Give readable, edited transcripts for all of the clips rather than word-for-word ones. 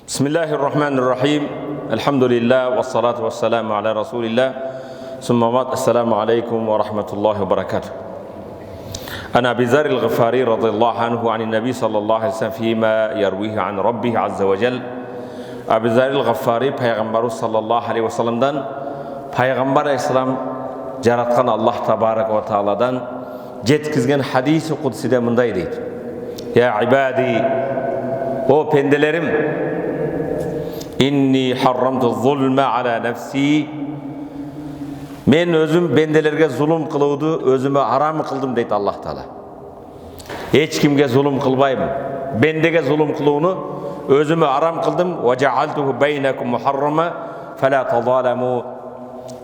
Bismillahirrahmanirrahim. Elhamdülillah ve salatu ve selamu ala Resulillah. Summa Esselamu aleykum ve rahmetullahi ve berekatuhu. Ana Abi Zar el-Ghifari radıyallahu anhu anin Nebi sallallahu aleyhi ve sellem fîmâ yervihi an Rabbih azze ve cel. Abi Zar el-Ghifari Peygamberimiz sallallahu aleyhi ve sellem'den Peygamber aleyhisselam yaratkan Allah tabaraka ve ta'aladan jetkizgen hadisi kudside mınday deydi. Ya ibadi, o pendelerim, inni harramtu zulme ala nefsi, men özüm bendelerge zulüm kılıudu özüme haram kıldım deydi Allah Teala. Hiç kimge zulüm kılbayım, bendege zulüm kılıuunu özüme haram kıldım. Ve cealtuhu beynekum muharrama fela tazalamu.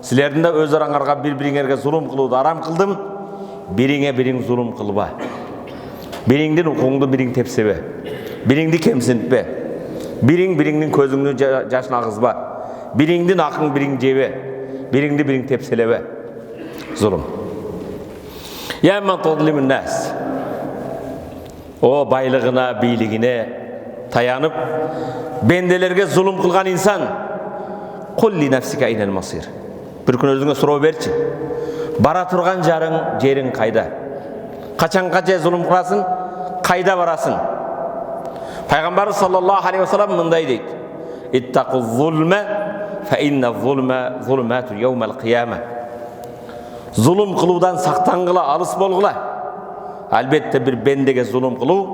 Sizlerden de öz aranlarga bir-biringерге zulüm kılıudu haram kıldım. Biriңe biriң zulüm kılba. Biriңдин укуңду бириң тепсебе. Biriңди кемсинтпе. Biriңдин көзүңдүн жашын агызба. Biriңдин акың бириң жебе. Biriңди бириң тепселебе. Zulüm. Ya men tadlimun nas. O baylığına, biylигине tayanıp bendelerge zulüm kılgan insan. Kul li nefsike aynel masir. Bir gün özüňe surоо berçi. Bara turgan jerin kayda? Kaçan zulüm kılasın? Kayda barasın? Peygamber sallallahu aleyhi ve sellem mınday deydi. İttaqu zulme fe inne zulme zulmatun yevmel kıyame. Zulüm kılıudan saktangıla, alыс bolgula. Albatta bir bendege zulüm kıluu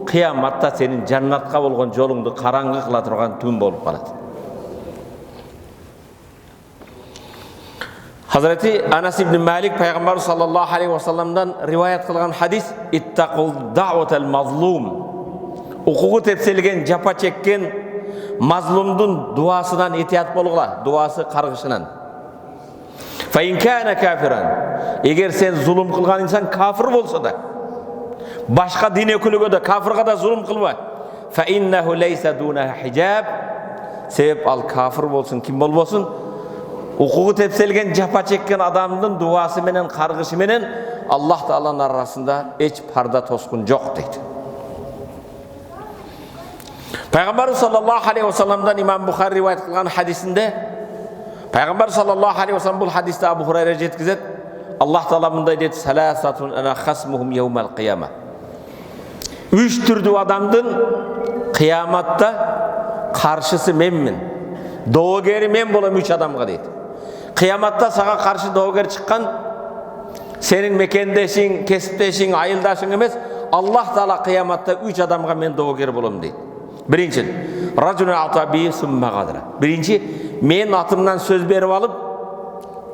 kıyamatta senin cennatка bolgon joluңду karаңgı kıla turgan tün bolup kaladı. Hazreti Anas ibn Malik Peygamber sallallahu aleyhi ve sellem'den rivayet kılgan hadis ittaqul da'vatel mazlum. Ukuğu tepselgen, japa çekken mazlumdun duasından itiyat bolgula, duası kargışынан. Fe in kana kafiran. Eğer sen zulüm kılgan insan kafir bolsa da, başka din ökülüge de kafirga da zulüm kılba. Fe innehu leysa dunaha hijab. Sebep al kafir bolsun, kim bolbosun? Ukuğu tepselgen, japa çekken adamdın duası menen, kargışı menen Allah Teala'nın arasında hiç parda toskun yok deydi. Peygamber sallallahu aleyhi ve sellem'den İmam Bukhari rivayet kılgan hadisinde Peygamber sallallahu aleyhi ve sellem bu hadiste Abu Hurayra jetkizet. Allah Teala mınday deydi: "Salasatun ana khasmuhum yevmel kıyame." Üç türlü adamdın kıyamatta karşısı menmin. Doğugeri men bolam üç adamga deydi. Kıyamatta sağa karşı doğuger çıkkan senin mekendeşin, kesipteşin, ayıldaşın emez. Allah Teala kıyamatta üç adamga men doğuger bolam deydi. Birinci, racunun atabi summa gadra. Birinci, men atımdan söz berip alıp,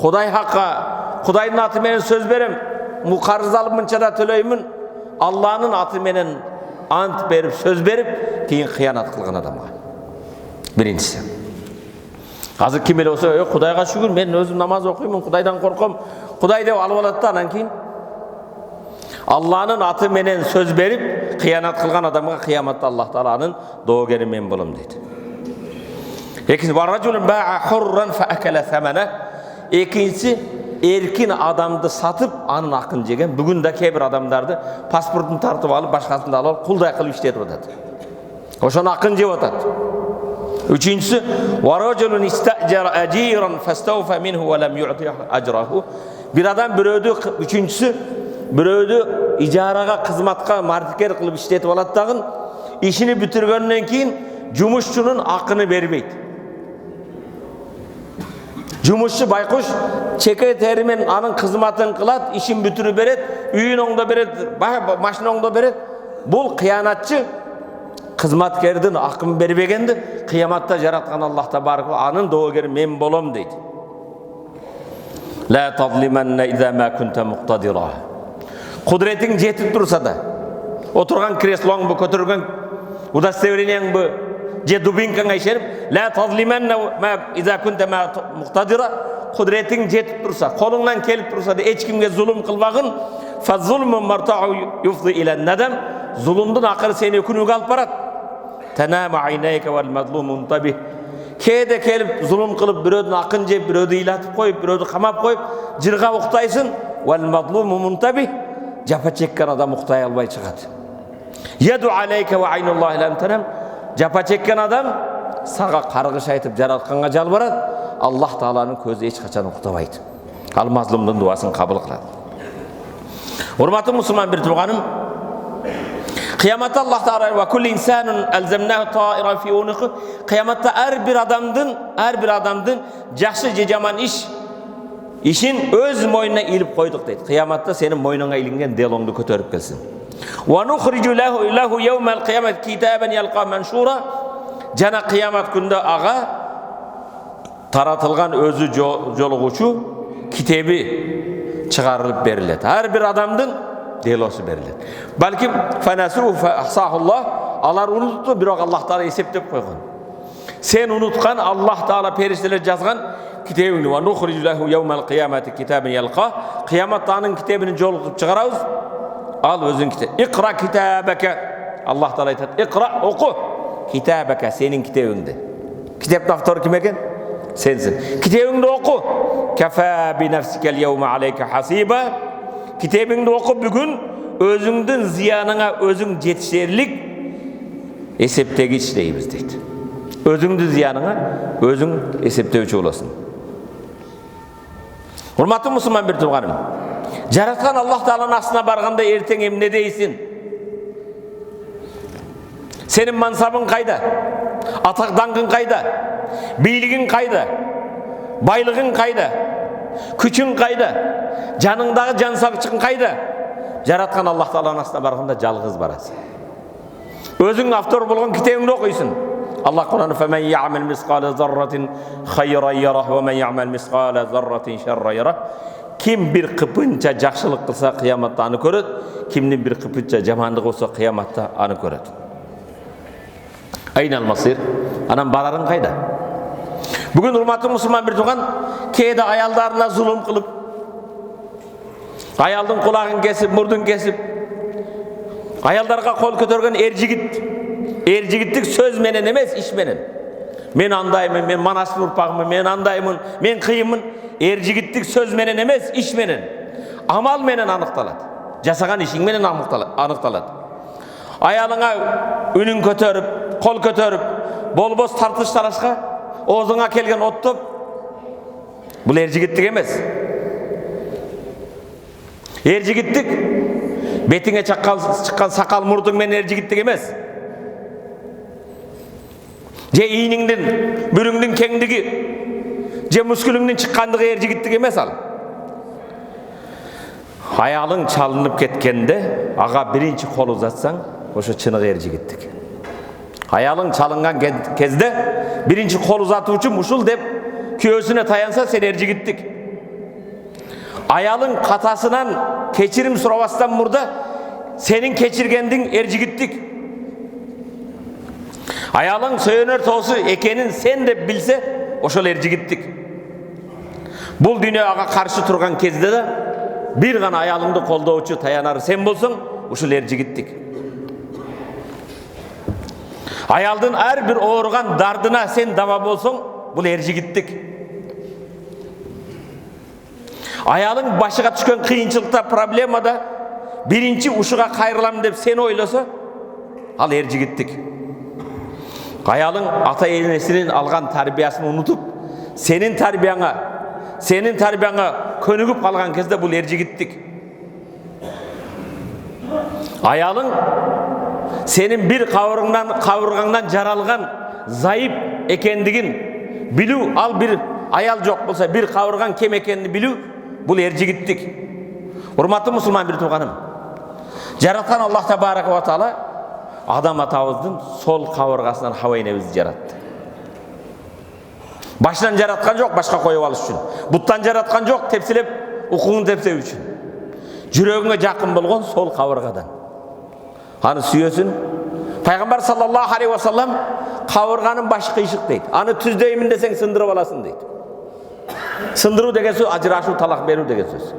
Kuday hakka, Kudayın atı menen söz berem, mu karız alıp mınçada tölöymün, Allah'ın atı menen ant berip, söz berip, keyin kıyanat kılgan adamga. Birincisi. Hazır kim ele olsa, Kudayga şükür, men özüm namaz okuymun, Kudaydan korkum, Kuday dep alıp alat da anan keyin Allah'ın atı menen söz berip, kıyanat kılgan adamga kıyamatta Allah Teala'nın doğugeri men bolum deydi. İkincisi, "Varraculun ba'a hurran fa akala thamana." İkincisi, erkin adamdı satıp anın akın jegen. Bugün de kebir adamdardı pasportunu tartıp alıp başkasını alıp kulday kılıp işletip atadi. Oşonu akın jep atadi. Üçüncüsü, "Varraculun istajara ajiran fastawfa minhu ve lem yu'ti ajrahu." Bir adam üçüncüsü biröydü ijaraga, kızmatka, martiker kılıp işletip alat dagın, işini bütürgönden keyin jumuşçunun akını bermeydi. Jumuşçu baykuş çeke terimen anın kızmatın kılat, işin bütürü beret, üyün oңda beret, maşın oңda beret. Bul kıyanatçı kızmatkerdin akın berbegendi, kıyamatta jaratkan Allah tabaraka anın doğugeri men bolom deydi. La tazlimanna iza ma kunta muqtadira. Kudretin jetip dursa da, oturgan kresloň bu, kötürgen udostоврениň bu, je dubinkaň ayşerip, la tazlimanna ma iza kunta ma muqtadira. Kudretin jetip dursa, koluňdan kelip dursa da hiç kimge zulüm kılbagın, fa zulmun marta'u yufdi ila nadam. Zulümdün akırı seni ökünüge alıp barat. Tanama aynayka vel mazlum muntabih. Kede kelip zulüm kılıp birödün akın jep, birödü ilatıp koyup, birödü kamap koyup, jirga uktaysın. Vel mazlum muntabih. Japa çekken adam uktay albay çıkadı. Yedu aleyke ve aynullahi lem tenem. Japa çekken adam саға қарғыш айтып жаратқанға жалбарады, Аллах Тааланың көзі ешқашан оқтабайды. Ал мазлумдың дуасын қабыл қылады. Урматты мұсылман бір туғаным, қияматта Аллах Таала ва кулли инсанун алзамнаху таира фи унуқи, қияматта әрбір адамдың жақсы же жаман ішін өз мойнына иліп қойдық дейді. Қияматта сенің мойныңа илінген делоңды көтеріп келсін. Ва нухрижу лаху яумал қиямат китабан ялқа маншура, жана қиямат күнді аға таратылған өзі жолығушы китебі шығарылып беріледі. Әрбір адамдың делосы беріледі. Бәлкім фанасу фахсахуллах, алар ұнытты, бірақ Аллах Таала есептеп қойған. Сен ұнытқан, Аллах Таала періштелер жазған китебіңді. Ва нухрижу лаху яумал қиямати китабан ялқа, қияматтаның китебінің жолығып шығарамыз. Ал өзің китеп. Иқра китабака. Аллах Таала айтады, иқра, оқы. Китабака, сенің китебіңді. Китептің авторы кім екен? Сенсің. Китебіңді оқы. Кафа би нафсикал яума алейка хасиба. Китебіңді оқы, бүгін өзіңдің зияныңа өзің жетішерлік есептегіш дейміз дейді. Өзіңді зияныңа өзің есептеуші боласың. Урматты мұсылман бір туғаным, жаратқан Аллах Тааланың астына барғанда ертең емне дейсің? Сенің мансабың қайда? Атақ даңқың қайда? Билігің қайда? Байлығың қайда? Күчің қайда? Жаныңдағы жансағышың қайда? Жаратқан Аллах Тааланың астына барғанда жалғыз барасың. Өзің автор болған китебіңді оқисың. Allah Kur'an'ı فَمَنْ يَعْمَلْ مِسْقَالَ ذَرَّةٍ خَيْرًا يَرَهُ وَمَنْ يَعْمَلْ مِسْقَالَ ذَرَّةٍ شَرًّا يَرَهُ. Kim bir kıpınca жақсылық қылса қияматта аны көреді, kimnin bir kıpınca жамандық болса қияматта аны көреді. Айнал масир, анан барарың қайда? Бүгін урматты мұсылман бір туған, кейде аялдарына зұлым қылып, аялдың құлағын кесіп, мұрдын кесіп, аялдарға қол көтерген ержігіттік сөз менен емес, іш менен. Мен андаймын, мен Манаспын ұрпағымын, мен андаймын, мен қиымын. Ержігіттік сөз менен емес, іш менен. Амал менен анықталады. Жасаған ішің менен анықталады. Аялыңа үнін көтеріп, қол көтеріп, бол-бос тартыш тарашқа, оғызыңа келген оттып, бұл ержігіттік емес. Ержігіттік бетіңе шыққан сақал мұрдың мен ержігіттік емес. Же иініңдің, бүріңдің кеңдігі, же мүскіліңнің шыққандығы ержігіттік емес ал. Аялың чалынып кеткенде, аға бірінші қол ұзатсаң, ошы чынығы ержігіттік. Аялың чалынған кезде, бірінші қол ұзату үшін мұшыл деп, күйесіне таянса, сен ержігіттік. Аялың қатасынан кечірім сұрабастан мұрда, сенің кечіргендің ержігіттік. Аялың сөйөнер тосы екенін сен деп білсе, ошол ержігіттік. Бұл дүнияға қаршы тұрған кезде де, бір ғана аялыңды қолдаучы таянары сен болсың, ошол ержігіттік. Аялдың әрбір ауырған дардына сен дава болсың, бұл ержігіттік. Аялың башыға түшкен қиыншылықта, проблемада бірінші ұшыға қайрылам деп сен ойласа, ал ержігіттік. Аялың ата-енесінен алған тарбиясын ұнытып, сенің тарбияңа көнігіп қалған кезде бұл ержігіттік. Аялың сенің бір қауырғаңнан жаралған зайып екендігін білу, ал бір аял жоқ болса, бір қауырған кем екенді білу, бұл ержігіттік. Урматты мұсылман бір туғаным, жаратқан Аллах табарaka ва таала адам атауыздың сол қауырғасынан Хауа енемізді жаратты. Башынан жаратқан жоқ, башқа қойып алыш үшін. Бұттан жаратқан жоқ, тепселеп, ұқуын тепсеу үшін. Жүрегіңе жақын болған сол қауырғадан. Аны сүйесін. Пайғамбар саллаллаху алейхи ва саллам қауырғаның башы қишық дейді. Аны түздеймін десең сындырып аласың дейді. Сындыру деген сөз, ажырашу, талақ беру деген сөз.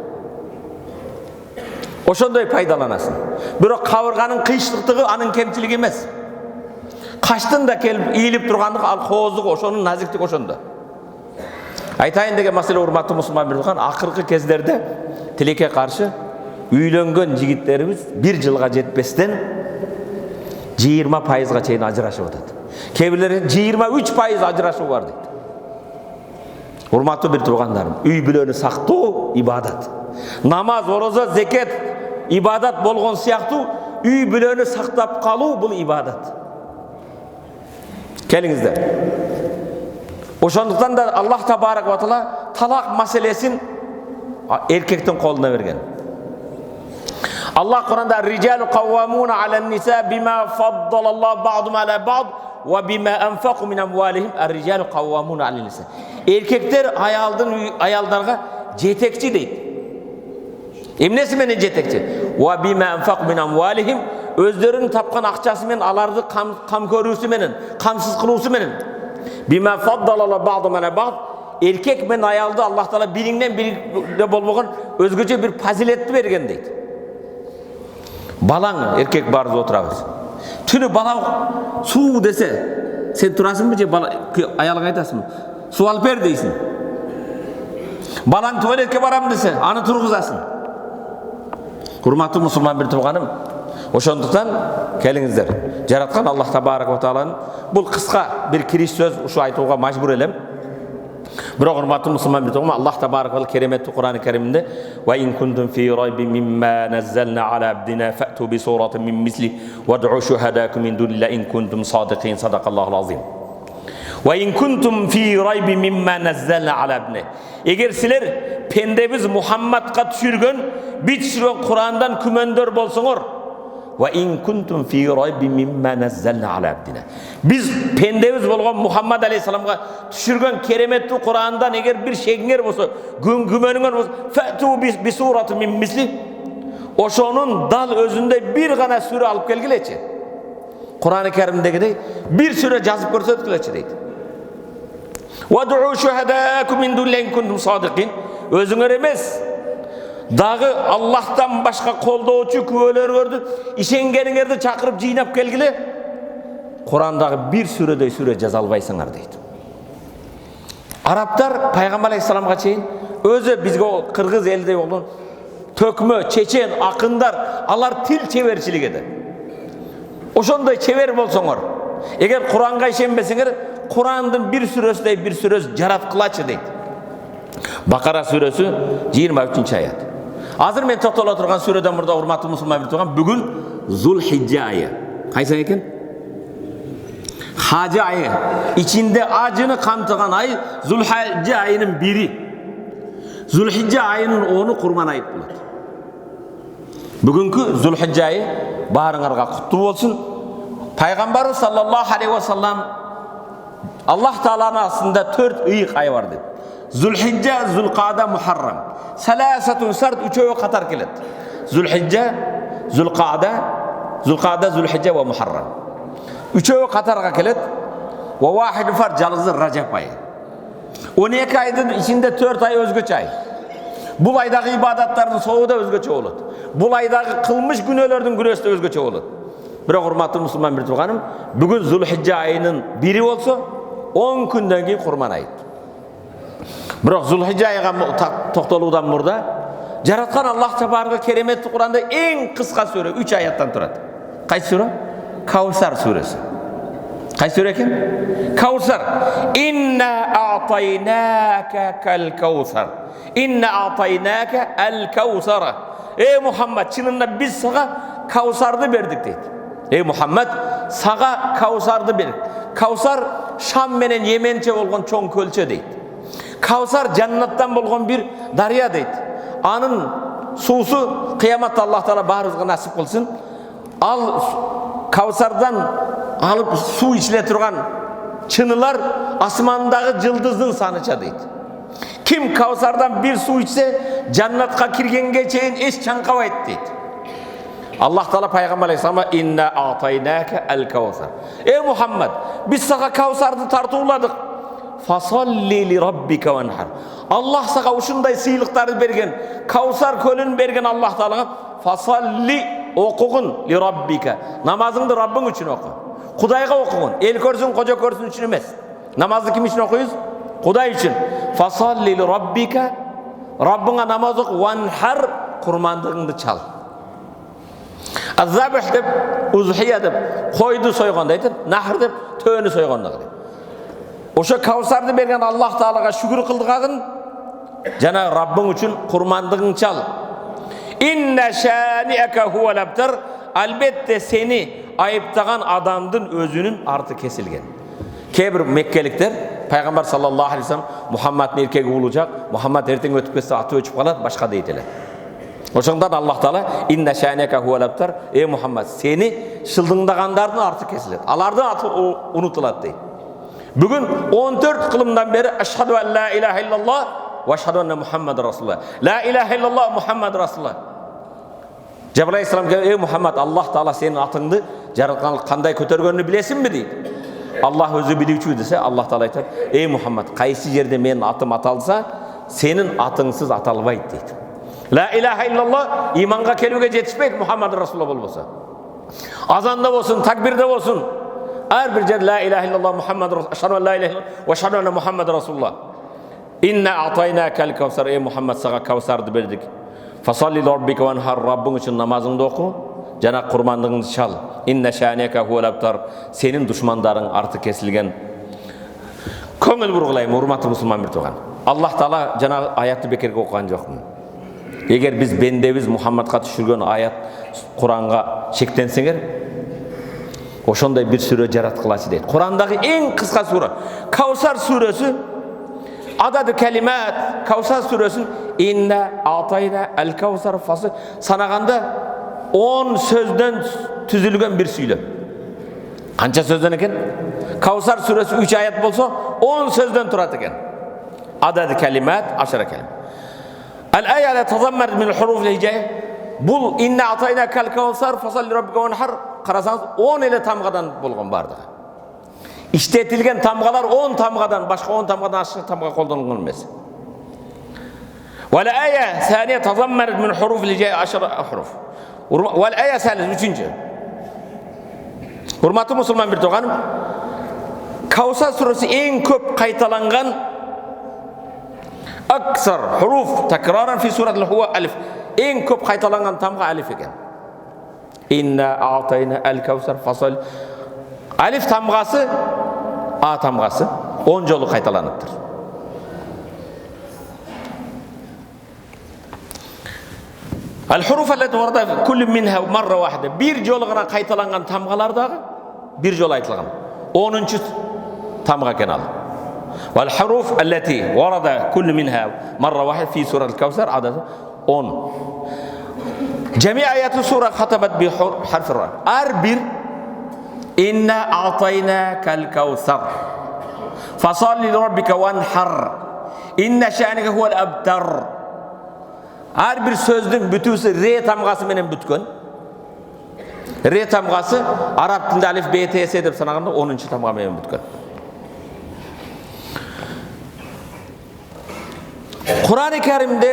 Ошондой пайдаланасың. Бирок қауырғаның қишықтығы аның кемчилиги емес. Қаштың да келіп иіліп тұрғандығы, ал қоздығы, ошоның назиктігі ошонда. Айтайын деген маселе урматты мұсылман бір туған, ақырғы кездерде тилекке қаршы үйленген жігіттеріміз 1 жылға жетпестен 20%-ға чейин ажырашып жатады. Кейбіреулер 23% ажырашуу бар дейді. Урматтуу бир туугандарым, үй бүлөнү сактоо ибадат. Намаз, орозо, зекет ибадат болгон сыяктуу үй бүлөнү сактап калуу бул ибадат. Келиңиздер. Ошондуктан да Аллах табарак ва таала талак маселесин эркектин колуна берген. Аллах Кур'анда "Риджалу каввамуна алан ниса бима фаддалаллаху бa'дум ала бa'д ва бима анфaqu min amwalihim ar-rijalu qawwamuna 'alal nisa." Erkekler ayaldarga жетекчи дейт. Эмнеси менен жетекчи? Ва бима анфaqu min amwalihim, өздөрүнүн тапкан акчасы менен аларды кам көрүүсү менен, камсыз кылуусу менен. Бима фаддалаллаху бa'dum ала ba'd, эркек менен аялды Аллах Таала бириңден бирине болбогон өзгөчө бир фазилетти берген дейт. Балаң эркек барып отурабыз. Түнү бала суу десе, сен турасыңбы же аялыңа айтасың? Суу алып бер дейсиң. Балаң туалетке барам десе, аны тургузасың. Урматтуу мусулман бир тууганым, ошондуктан келиңиздер. Жараткан Аллах табарак ва тааланын бул кыска бир кириш сөз ушу айтууга мажбур элем. Бирок урматтуу мусулман бир тууган, Аллах табарак ва кереметтүү Кур'ан-ы Каримде "Ва ин кунтум фи райбин мимма наззална ала абдина фa'tu bi suratin min misli wad'u shuhadakum min dunillahi in kuntum sadiqin." Sadaqallahul azim. "Ва ин кунтум фи райбин мимма наззална ала абдина." Эгер силер пендебиз Мухаммадка түшүргөн, бит түшүргөн Курандан күмөндөр болсоңор, "Ва ин кунтум фи райбин мимма наззална ала абдина." Биз пендебиз болгон Мухаммад алейхиссаламга түшүргөн кереметтүү Курандан эгер бир шегиңер болсо, күмөнүңөр болсо, "Фa'tu bi suratin min misli." Ошонун дал өзүндөй бир гана сүрө алып келгилечи. Кур'ан-ы Каримдегидей бир сүрө жазып көрсөткүлөчү дейт. "Вад'у шухадаакум мин дуниллаhi ин кунтум садиqin." Өзүңөр эмес, дагы Аллахтан башка колдоочу күбөлөрүңөрдү, ишенгениңерди чакырып жыйнап келгиле. Курандагы бир сүрөдөй сүрө жаза албайсыңар дейт. Арабтар пайгамбар алейхиссаламга чейин өзү бизге кыргыз элдей болгон төкмө, чечен, акындар, алар тил чеберчилик эди. Ошондой чебер болсоңор, эгер Куранга ишенбесеңер, Курандын бир сүрөсүдөй бир сүрөс жараткылачы дейт. Бакара сүрөсү 23 аят. Азыр мен токтоло турган сүрөдөн мурда урматтуу мусулман бир турган, бүгүн Зулхижжа айы. Кайсы ай экен? Хажы айы. Ичинде ажыны камтыган ай Зулхижжа айынын бири. Зулхижжа айынын 10-у Курман айы болот. Бүгүнкү Зулхижжа айы баарыңарга куттуу болсун. Пайгамбарыбыз саллаллаху алейхи ва саллам Аллах Тааланын астында 4 ыйык ай бар деп. Зулхижжа, Зулкада, Мухаррам. Саласатун сарт үчөө катар келет. Зулхижжа, Зулкада, Зулхижжа ва Мухаррам. Үчөө катарга келет. Ва вахид фар жалгызы Ражап айы. 12 айдын ичинде 4 ай өзгөчө ай. Бул айдагы ибадаттардын соогу да өзгөчө болот. Бул айдагы кылмыш күнөөлөрдүн күнөөсү да өзгөчө болот. Бирок урматтуу мусулман бир тууганым, бүгүн Зулхижжа айынын бири болсо, 10 күндөн кийин Курман айы. Бирок Зулхижжа айга токтолуудан мурда жараткан Аллах табарак кереметтүү Куранда эң кыска сүрө 3 аяттан турат. Кайсы сүрө? Каусар сүрөсү. Кайсы сүрө экен? Каусар. Инна а'тайнака кал каусар. Инна а'тайнака ал каусара. Эй Мухаммад, чынында биз сага Каусарды бердик дейт. Эй Мухаммад, сага Каусарды бердик. Каусар Шам менен Йеменче болгон чоң көлчө дейт. Каусар жаннаттан болгон бир дарыя дейт. Анын суусу кыяматта Аллах Таала баарыбызга насип кылсын. Ал Каусардан алып суу ичиле турган чынылар асмандагы жылдыздын саныча дейт. Ким Каусардан бир суу ичсе, жаннатка киргенге чейин эч чаңкабайт дейт. Аллах Таала пайгамбар алейхиссалам инна атайнака ал-каусар. Эй Мухаммад, биз сага Каусарды тартууладык. Фасалли ли раббика ванхар. Аллах сага ушундай сыйлыктарды берген, Каусар көлүн берген Аллах Таалага фасалли окугун ли раббика. Намазыңды Раббың үчүн оку. Кудайга окугун. Эл көрсүн, кожо көрсүн үчүн эмес. Намазды ким үчүн окуйбуз? Кудай үчүн. Фасалли ли раббика. Раббыңа намаз оку, ванхар, курмандыгыңды чал. Azabih deb, uzhiya deb, qo'yni so'yganda aytib, nahr deb, to'ni so'yganda qiladi. O'sha Kavsarni bergan Alloh taolaga shukr qildig'in, jana Rabbing uchun qurmandig'ing chal. Inna shani'aka huval abtar. Albatta seni ayıptagan adamdın özünün artı kesilgen. Kebir Mekkelikler Peygamber sallallahu aleyhi ve sellem Muhammed'in erkegi olacak. Muhammed erten ötüp kesse atı öçüp kalar, başka deytiler. Oşundan Allah Teala inna şani'aka huvel abtar. Ey Muhammed seni şıldındagandardın artı kesilir. Alardan atı unutuladı deydi. Bugün 14 kılımdan beri eşhedü en la ilahe illallah ve eşhedü enne Muhammed Resulullah. La ilahe illallah Muhammed Resulullah. Cebrail Aleyhisselam ey Muhammed Allah Teala senin atыңды жаратқан қандай көтергенini bilesin mi deydi. Allah özü biluvchi dese Allah Teala aytadi ey Muhammed qaysi жерде менің атым аталса senin atыңсыз аталбайды deydi. La ilahe illallah imanға келуге жетіспейді Muhammed Resulullah болмаса. Azanda olsun, takbirde olsun. Her bir yer la ilahe illallah Muhammed Resulullah. Eşhedü en la ilahe illallah ve eşhedü enne Muhammed Resulullah. İnna a'taynâkel kevser ey Muhammed sana kevserdi verdik. Fasalli rabbike venhar Rabbin için namazını oku. Jana kurbanlığını çal. İnne şani'eke huvel abtar. Senin düşmanların artık kesilgen. Köngül vurgulayım hurmatlı Müslüman bir toğan. Allah Teala jana ayatı bekerge okugan jokmu. Eğer biz bendebіз Muhammedға düşürген ayat Kur'an'a şektensеңер, oşonday bir süre jaratkılaçı deydi. Kur'an'daki en kısa sure. Kavsar suresi adadı kelimat. Kavsar suresi inna atayna el kavsar fasıl sanaganda 10 sözden tüzülgen bir söylem. Qancha sözden eken? Kavsar suresi 3 ayat bolsa 10 sözden turat eken. Adadı kelimat 10 kelimat. El-aya la tazammer min huruf l-hicayye. Bul inna atayna kal kavsar fasalli rabbike venhar. Qarasanız 10 ile tamgadan bolgan bardı. İşletilgen tamgalar 10 tamgadan, başka 10 tamgadan aşağı tamga koldanılgan emas. Vel-aya saniye tazammer min huruf l-hicayye 10 huruf. Vel-aya salis 3. Hurmatlı Müslüman bir toğanım. Kavsar suresi en köp kaytalangan aksar huruf tekraran fi suratul huve alif. En köp kaytalangan tamga alif eken. İnna a'tayna el kevser fasal. Alif tamgası A tamgası 10 jolu kaytalanıptır. El huruf allati warada kullu minha marra wahida. Bir jolu gana kaytalangan tamgalardağı bir jol aytılgan. 10. tamga eken al. والحروف التي ورد كل منها مرة واحدة في سورة الكوثر عدد 10. جميع آيات السورة ختمت بحرف الراء. أربر إنا أعطيناك الكوثر فصل لربك وانحر إن شأنك هو الأبتر. أربر sözdün bütüsü R tamgası menen bütken. R tamgası Arap tilinde alif B T S dep sanaganda 10. tamga menen bütken. Kur'an-ı Kerim'de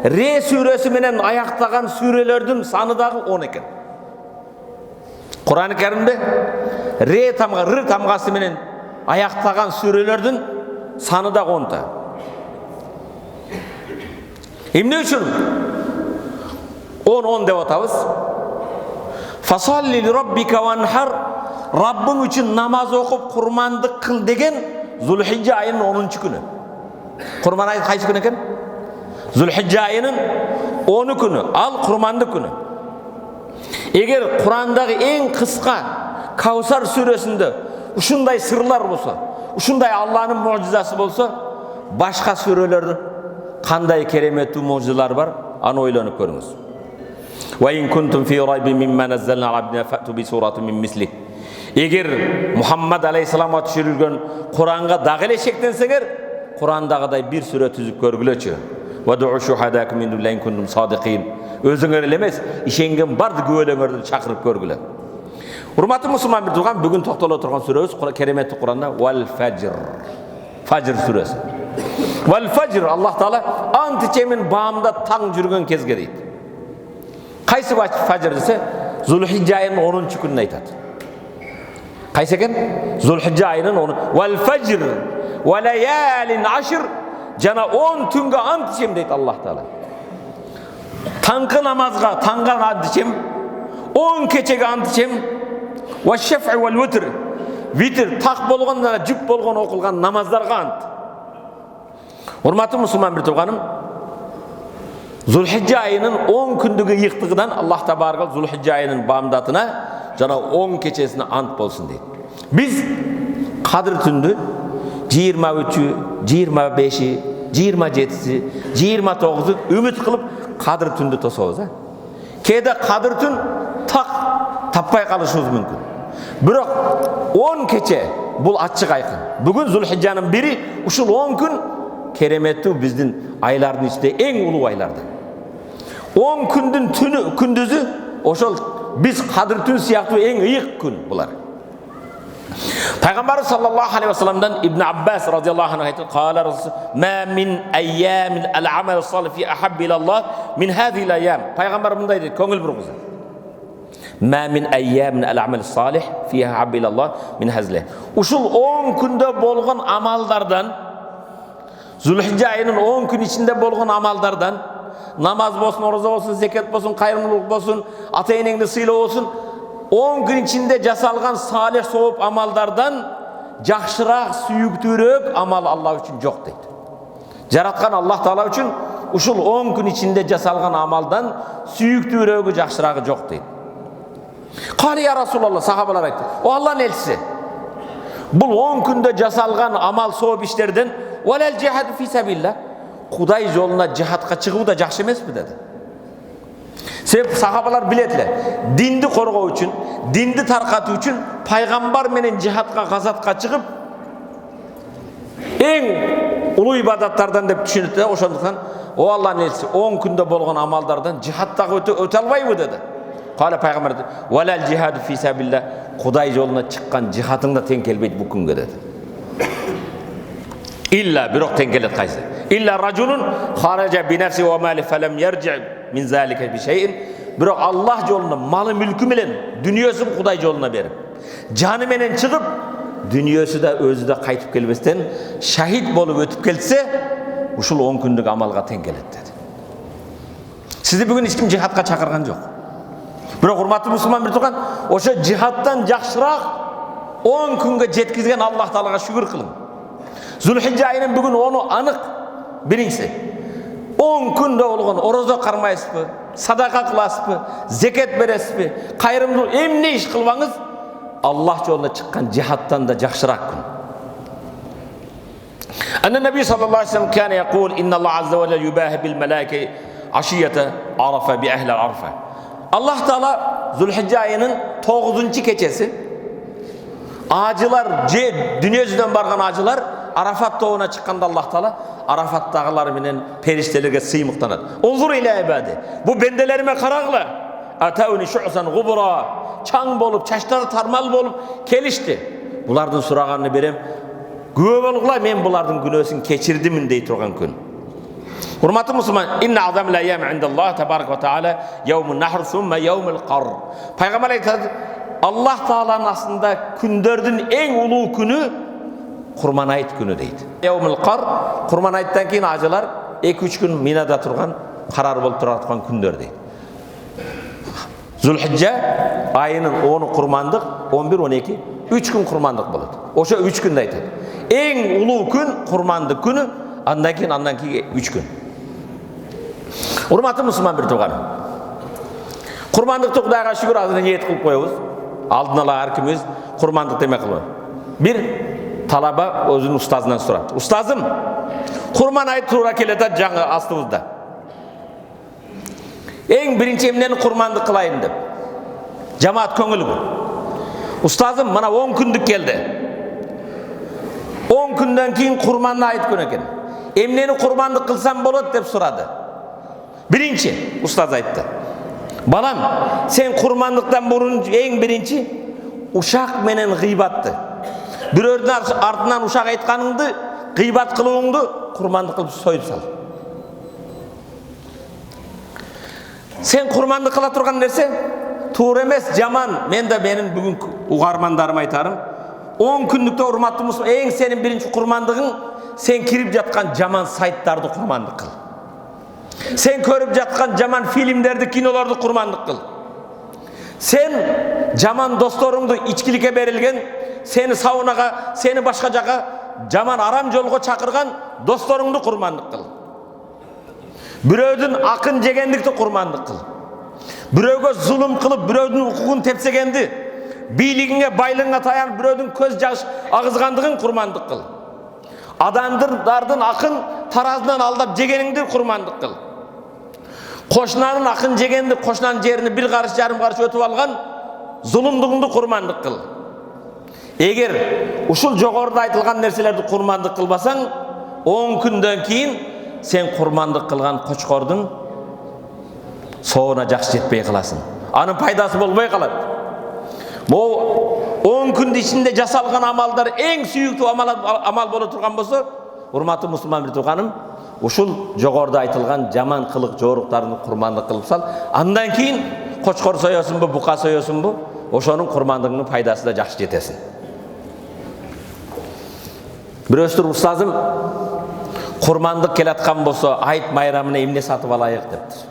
R suresi menen ayaktagan sürelerдің sanı dağı 10 eken. Kur'an-ı Kerim'de R tamgası menen ayaktagan sürelerдің sanı dağı 10 ta. Emne üçün 10 dep atabız? Fasalli li rabbike venhar. Rabbin üçün namaz okup kurmandık kıl degen Zulhicce ayının 10. günü. Kurban ayı qaysı günü eken? Zulhicce ayının 10 günü. Al kurmandık günü. Eğer Kur'an'daki en kıska Kavsar suresinde uşunday sırlar bolsa, uşunday Allah'ın mucizası bolsa, başka surelerde kanday keremetli mucizeler var, anı oylanıp görünüz. Ve in kuntum fi raybin mimma nazzalna ala abdina fa'tu bi suratin min mislih. Eğer Muhammed Aleyhisselam'a düşürülgen Kur'an'a dağile şeklenseniz, Kur'andağıday bir süre tüzüp görgüleçi. Ve du'u şuhadakum min dullahi kuntum sadiqin. Özüңөр elemez, işengen bardı güveleňerdi çakırıp görgüle. Hurmatly Müslüman bir turgan, bugün toktala turgan suremiz keremetli Kur'anda vel fajr. Fajr suresi. Vel fajr Allah Taala antiçemin bağımda taң жүрgen kezge deydi. Qaysı fajr dese Zulhicce ayının 10. gününü aytadi. Qaysı eken? Zulhicce ayının 10. Vel fajr ve leyalin aşır jana 10 tünge ant içem deydi Allah Taala. Tankı namazga tangan ant içem 10 keçеге ант ичем. Ва шафъ вал витр. Витр так болгондо жүп болгон окулган намаздарга ант. Урматтуу мусулман бир тууганым, Зулхиджа айынын 10 күндүгү ыйыктыгынан Аллах табарак Зулхиджа айынын бамдатына жана 10 кечесине ант болсун дейт. Биз Кадыр түндү 23, 25, 27, 29 үмүт кылып Кадыр түндү тособуз. Кээде Кадыр түн так таппай калышыбыз мүмкүн. Бирок 10 кече бул ачык айкын. Бүгүн Зулхиджанын бири, ушул 10 күн кереметтүү биздин айлардын ичинде эң улуу айлардан. 10 күндүн түнү күндүзү ошол биз Кадыр түн сыяктуу эң ыйык күн булар. Пайгамбар саллаллаху алейхи ва салламдан Ибн Аббас радияллаху анху айтты: "Кала Расул, ма мин айямин ал-амал салих фи ахабби илаллах мин хазил аям." Пайгамбар мындай дейт, көңүл бургуза. "Ма мин айямин ал-амал салих фи ахабби илаллах мин хазил." Ушул 10 күндө болгон амалдардан, Зулхиджа айынын 10 күн ичинде болгон амалдардан, намаз болсун, орозо болсун, зекет болсун, кайрымдуулук болсун, ата энеңди сыйлоо болсун, 10 күн ичинде жасалган салих сооп амалдардан жакшыраак, сүйүктүүрөөк амал Аллах үчүн жок дейт. Жараткан Аллах Таала үчүн ушул 10 күн ичинде жасалган амалдан сүйүктүүрөөгү, жакшыраагы жок дейт. Кали я Расулаллах, сахабалар айтты: "О Аллахтын элчиси, бул 10 күндө жасалган амал сооп иштерден валал жихад фи сабилла, Кудай жолуна жихадка чыгуу да жакшы эмеспи?" деди. Себеп сахабалар билет эле, динди коргоо үчүн, динди таркатуу үчүн пайгамбар менен жихадка, газатка чыгып эң улуу ибадаттардан деп түшүнөт да. Ошондуктан о Аллахтын элчиси, 10 күндө болгон амалдардан жихадтагы өтө албайбы деди. Кала пайгамбар: "Валал жихад фи сабилла, Кудай жолуна чыккан жихадың да тең келбейт бу күнгө" деди. Илля бирок тең келет кайсы? Илля ражулун хаража би нафси ва мали фалам яржи мин залика би шейин. Бирок Аллах жолуна малы мүлкү менен дүнүйөсүн Кудай жолуна берип, жаны менен чыгып, дүнүйөсү да өзү да кайтып келбестен шахид болуп өтүп келсе, ушул 10 күндүк амалга тең келет деди. Сизди бүгүн эч ким жихадка чакырган жок. Бирок урматтуу мусулман бир турган, ошо жихадтан жакшыраак 10 күнгө жеткизген Аллах Таалага шүгүр кылың. Зулхиджа айынын бүгүн 10 анык. Биринчиси, 10 күндө болгон орозо кармайсызбы, садака кыласызбы, зекет бересизби, кайрымдуулук эмне иш кылбаңыз, Аллах жолуна чыккан жихадтан да жакшыраак күн. Анна Наби саллаллаху алейхи ва саллям кана якул: "Инна Аллах азза ва джалла юбахи бил малаика ашията арафа би ахли арафа." Аллах Таала Зулхиджа айынын 9-чы кечеси ажылар, дүние жүзүнөн барган ажылар Арафат тоуна чыкканда Аллах Таала Арафаттагылар менен периштелерге сыймыктанат. "Унзур иля ибади, бу бенделериме карагыла. Атауни шу'сан губра, чаң болуп, чачтары тармал болуп келишти. Булардын сураганын берем. Күбө болгула, мен булардын күнөөсүн кечирдимин" дей турган күн. Урматтуу мусулман, "Инна азамул аyyam индаллах табарак ва таала яумун нахр сумма яумул қар." Пайгамбар айтады, Аллах Тааланын астында күндөрдүн эң улуу күнү Курман айт күнү дейт. Яумул қар, Курман айттан кийин ажылар 2-3 күн Минада турган, карар болуп турган күндөр дейт. Зулхиджа айынын 10 курмандык, 11, 12, 3 күн курмандык болот. Ошо 3 күндө айтат. Эң улуу күн курмандык күнү, андан кийин 3 күн. Урматтуу мусулман бир тууган, курмандыкты Кудайга шүгүр азыр ниет кылып коебуз. Алдын ала ар кимиз курмандык деме кылып. Бир талаба өзүнүн устазынан сурат: "Устазым, курман айт туура келет жаңы астыбызда. Эң биринчи эмнени курмандык кылайын" деп. Жамаат көңүлгү. "Устазым, мына 10 күндүк келди. 10 күндөн кийин курманды айт күнү экен. Эмнени курмандык кылсам болот?" деп сурады. Биринчи устаз айтты: "Балам, сен курмандыктан бурун эң биринчи ушак менен гыйбатты. Бирөөрдүн артынан ушак айтканыңды, гыйбат кылууңду курмандык кылып союп сал. Сен курмандык кыла турган нерсе туура эмес, жаман. Мен да менин бүгүнкү угармандарым айтарым, 10 күндүктө урматтуу мусулман, эң сенин биринчи курмандыгың сен кирип жаткан жаман сайттарды курмандык кыл. Сен көрүп жаткан жаман фильмдерди, кинолорду курмандык кыл. Sen жаман досторыңды içkilikке берилген, seni саунаға, seni başka жаққа жаман арам жолға чакырган досторыңды курмандык кыл. Бирөөдүн акын жегендикти курмандык кыл. Бирөөгө зулум кылып, бирөөдүн укугун тепсегенди, бийлигиңе, байлыгыңа таянып, бирөөдүн көз жаш агызгандыгын курмандык кыл. Адамдардын акын таразынан алдап жегениңди курмандык кыл. Кошунанын акын жегенди, кошунанын жерине бир карыш, жарым карыш өтүп алган зулумдугуңду курмандык кыл. Эгер ушул жогоруда айтылган нерселерди курмандык кылбасаң, 10 күндөн кийин сен курмандык кылган кочкордун соона жакшы жетпей каласың. Анын пайдасы болбой калат. Бул 10 күндүн ичинде жасалган амалдар эң сүйүктүү амал боло турган болсо, урматтуу мусулман бир тууганым, ушул жогоруда айтылган жаман кылык жоруктарын курмандык кылып сал. Андан кийин кочкор соёсунбу, бука соёсунбу, ошонун курмандыгынын пайдасы да жакшы жетесин. Бирөөсүр устазым курмандык келаткан болсо, айт майрамына эмне сатып алайык дептир.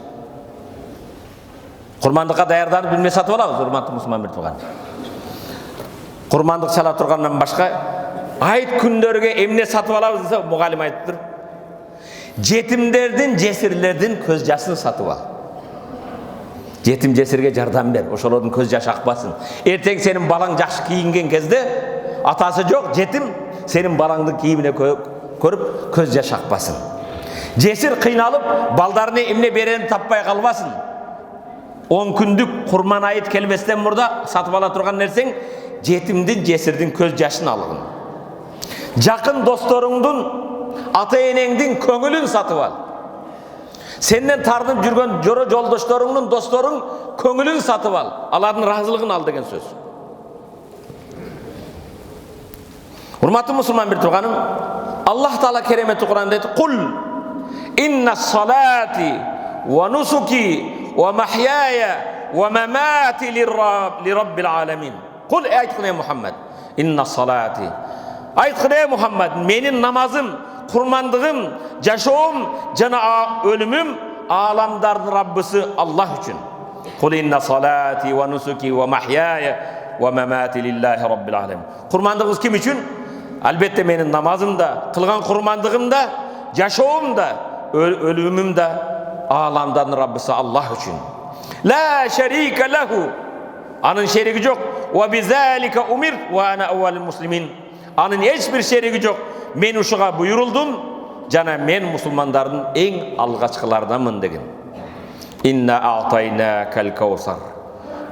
Курмандыкка даярданып эмне сатып алабыз, урматтуу мусулман бир тууган. Курмандык чала тургандан башка айт күндөргө эмне сатып алабыз десе, мугалим айтыптыр. Жетимдердин, жесирлердин көз жашын сатып ал. Жетим жесирге жардам бер, ошолордун көз жашы акпасын. Эртең сенин балаң жакшы кийинген кезде, атасы жок, жетим сенин балаңдын кийимине көрүп көз жаш акпасын. Жесир кыйналып, балдарына эмне берерин таппай калбасын. 10 күндүк курман айыт келбестен мурда сатып ала турган нерсең, жетимдин, жесирдин көз жашын алгын. Жакын досторуңдун, ата-энеңдин көңүлүн сатып ал. Сенден тартып жүргөн жолдошторуңдун, досторуң көңүлүн сатып ал. Алардын разылыгын ал деген сөз. Урматтуу мусулман бир тууганым, Аллах Таала керемети Кур'анда айтты: "Кул инна салати ва нусуки ва махяя ва мамати лираббил аламин." Кул айтқын Мухаммад, инна салати. Айтқын Мухаммад, менин намазым, курмандыгым, жашоом жана өлүмүм аламдардын Раббысы Аллах үчүн. Кул инна салати ва нусуки ва махяя ва мамати лиллахи раббил аламин. Курмандыгыбыз ким үчүн? Албетте менин намазым да, кылган курмандыгым да, жашоом да, өлүмүм да аламдардын Раббысы Аллах үчүн. Ла шарика лаху. Анын шериги жок. Ва бизалика умир ва ана аввалул муслимин. Анын эч бир шериги жок. Мен ушуга буйрулдум, жана мен мусулмандардын эң алгачкыларданмын деген. Инна а'тайнакал каусар.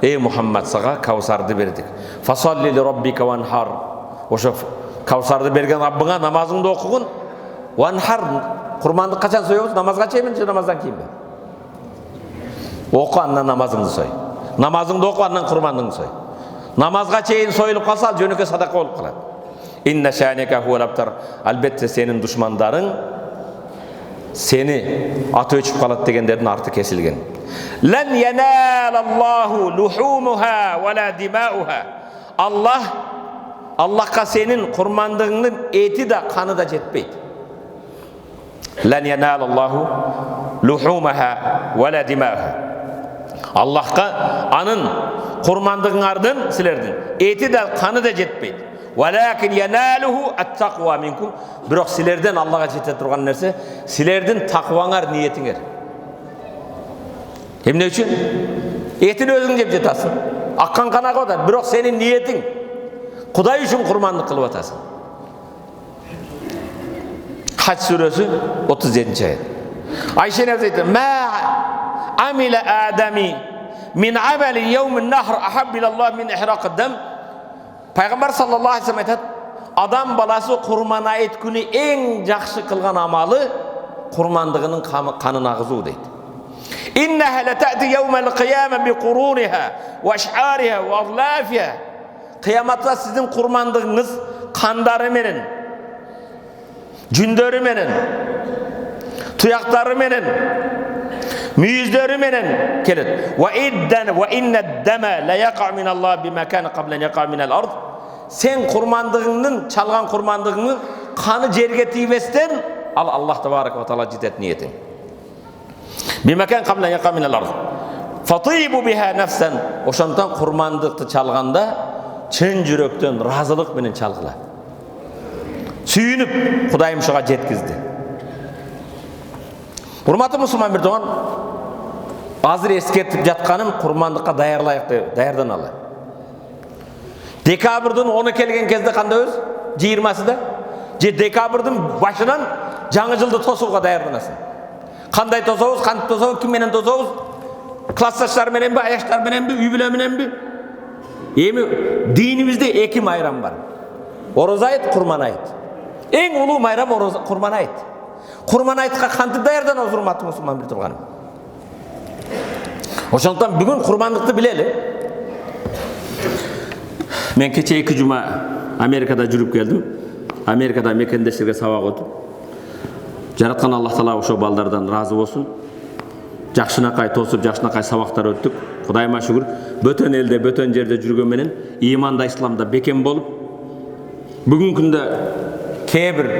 Эй Мухаммад, сага каусарды бердик. Фасалли ли раббика ванхар. Ошо каусарды берген Раббыңа намазыңды окугун. Ванхар, курмандык качан соебуз? Намазга чейинби же намаздан кийинби? Оку, андан намазыңды сой. Намазыңды оку, андан курмандыңды сой. Намазга чейин союлуп калса, жөнөкөй садака болуп калат. Инна шаника хуал абтар. Албетте сенин душмандарың сени аты өчүп калат дегендердин арты кесилген. Лан яналаллаху лухумуха вала димауха. Аллахка сенин курмандыгыңдын эти да, каны да жетпейт. Лан яналаллаху лухумуха вала димауха. Аллахка анын курмандыгыңардын, силердин эти да, каны да жетпейт. Валакин яналуху ат-тaqwa минкум. Бирок силерден Аллага жете турган нерсе, силердин такваңар, ниетиңер. Эмне үчүн? Этин өзүң жеп жатасың. Аккан канага атат, бирок сенин ниетиң Кудай үчүн курмандык кылып атасың. Хач сүрөсү 37-чи аят. Айша энем айтты: "Ма амила адами мин амали йаумин нахр ахаб илаллах мин ихрaqid дам." Пайгамбар саллаллаху алейхи ва саллям айтат: адам баласы курман айт күнү эң жакшы кылган амалы курмандыгынын канын агызуу дейт. Иннаха латати яумал кияма би куруниха ва аш'ариха ва адлафиха. Кыяматта сиздин курмандыгыңыз кандары менен, жүндөрү менен, туяктары менен, мүйүздөрү менен келет. Ва инна дама ла яqa мин Аллах бима кана qabla an yaqa min al-ard. Сен курмандыгыңдын, чалган курмандыгыңдын каны жерге тийбестен ал Аллах табарак ва таала жетет ниетиң. Бима кана qabla an yaqa min al-ard. Fatibu biha nafsan. Ошондон курмандыкты чалганда чын жүрөктөн разылык менен чалгыла. Сүйүнүп Кудайым ушуга жеткизди. Урматтуу мусулман бирдиган, азыр эскертип жатканым курмандыкка даярлайык деп даярданалы. Декабрдын 10 келген кезде кандайбыз? 20-сында же декабрдын башынан жаңы жылды тосууга даярданасың. Кандай тособуз, кантип тособуз, ким менен тособуз? Классташтар мененби, аяштар мененби, үй бүлө мененби? Эми динибизде эки майрам бар. Ороз айт, курман айт. Эң улуу майрам курман айт. Курман айтка кантип даярданабыз, урматтуу мусулман бирдиган? Ошондуктан бүгүн курмандыкты билели. Мен кече 2 жума Америкада жүрүп келдим. Америкада мекендештерге сабак өтүп. Жараткан Аллах Таала ошо балдардан разы болсун. Жакшынакай тосуп, жакшынакай сабактар өттүк. Кудайыма шүгүр, бөтөн элде, бөтөн жерде жүргөн менен иманда, исламда бекем болуп, бүгүнкү күндө кээ бир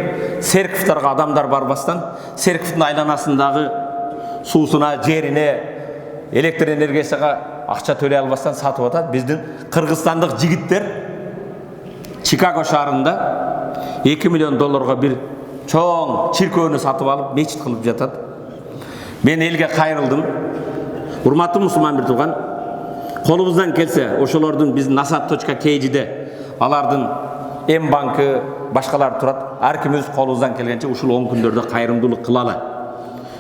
церковторго адамдар барбастан, церковдун айланасындагы суусуна, жерине, электр энергиясына акча төлөй албастан сатып атат. Биздин кыргызстандык жигиттер Чикаго шаарында 2 миллион долларга бир чоң чиркөөнү сатып алып, мечит кылып жатат. Мен элге кайрылдым. Урматтуу мусулман бирдиган, колубуздан келсе, ошолордун биздин nasat.kg'de алардын М-банкы, башкалар турат. Ар ким өз колубуздан келгенче ушул 10 күндөрдө кайрымдуулук кылалы.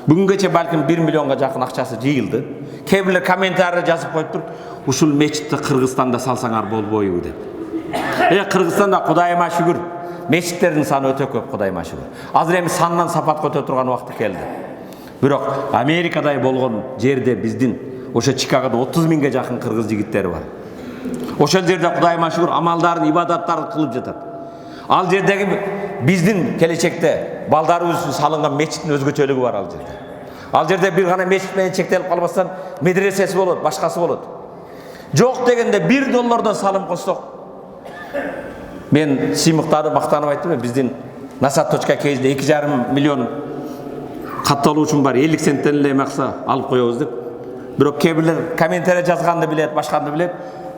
Бүгүнгөчө балким 1 миллионго жакын акчасы жыйылды. Кээ бирлер комментарий жазып коюптур, ушул мечитти Кыргызстанда салсаңар болбойбу деп. Кыргызстанда Кудайыма шүгүр, мечиттердин саны өтө көп, Кудайыма шүгүр. Азыр эми сандан сапатка өтө турган убакыты келди. Бирок Америкадай болгон жерде биздин ошо Чикагода 30 миңге жакын кыргыз жигиттери бар. Ошол жерде Кудайыма шүгүр амалдарын, ибадаттарын кылып жатат. Ал жердеги биздин келечекте балдарыбыз үчүн салынган мечиттин өзгөчөлүгү бар ал жерде. Ал жерде бир гана мечит менен чектелип калбастан медресеси болот, башкасы болот. Жок дегенде $1 салым коссок, мен сыймыктарды мактанып айттым, биздин nasat.kg'de 2,5 миллион катталуучум бар, 50 центтен эле макса алып коебуз деп. Бирок кээ бирлер комментарий жазганды билет, башканды билет,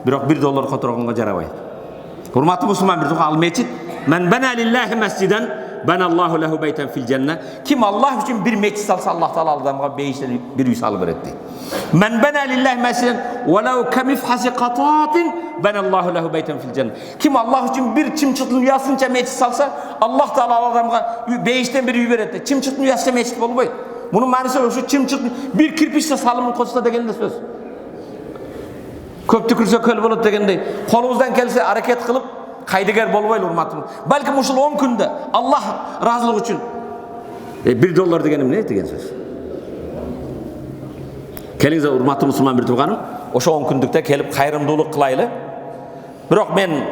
бирок $1 которгонго жарабайт. Урматтуу мусулман бирдиган, ал мечит мен бана лиллахи масжидан бана Аллаху лаху байтан фил жанна. Ким Аллах үчүн бир мечит салса, Аллах Таала адамга бейиштен бир үй салып берет дейт. Мен бана лиллахи масжидан валау камифхаси кататин бана Аллаху лаху байтан фил жанна. Ким Аллах үчүн бир чымчыктын уясынча мечит салса, Аллах Таала адамга бейиштен бир үй берет дейт. Чымчыктын уясынча мечит болбойт. Мунун мааниси ошо чымчыктын бир кирпичте салымын косса деген эле сөз. Көп түкүрсө көл болот дегендей, колубуздан келсе аракет кылып кайдыгер болбойлу, урматтуу. Балким ушул 10 күндө Аллах ыраазылыгы үчүн $1 деген эмне деген сөз. Келиңиздер, урматтуу мусулман бирдиган, ошо 10 күндүктө келип кайрымдуулук кылайлы. Бирок мен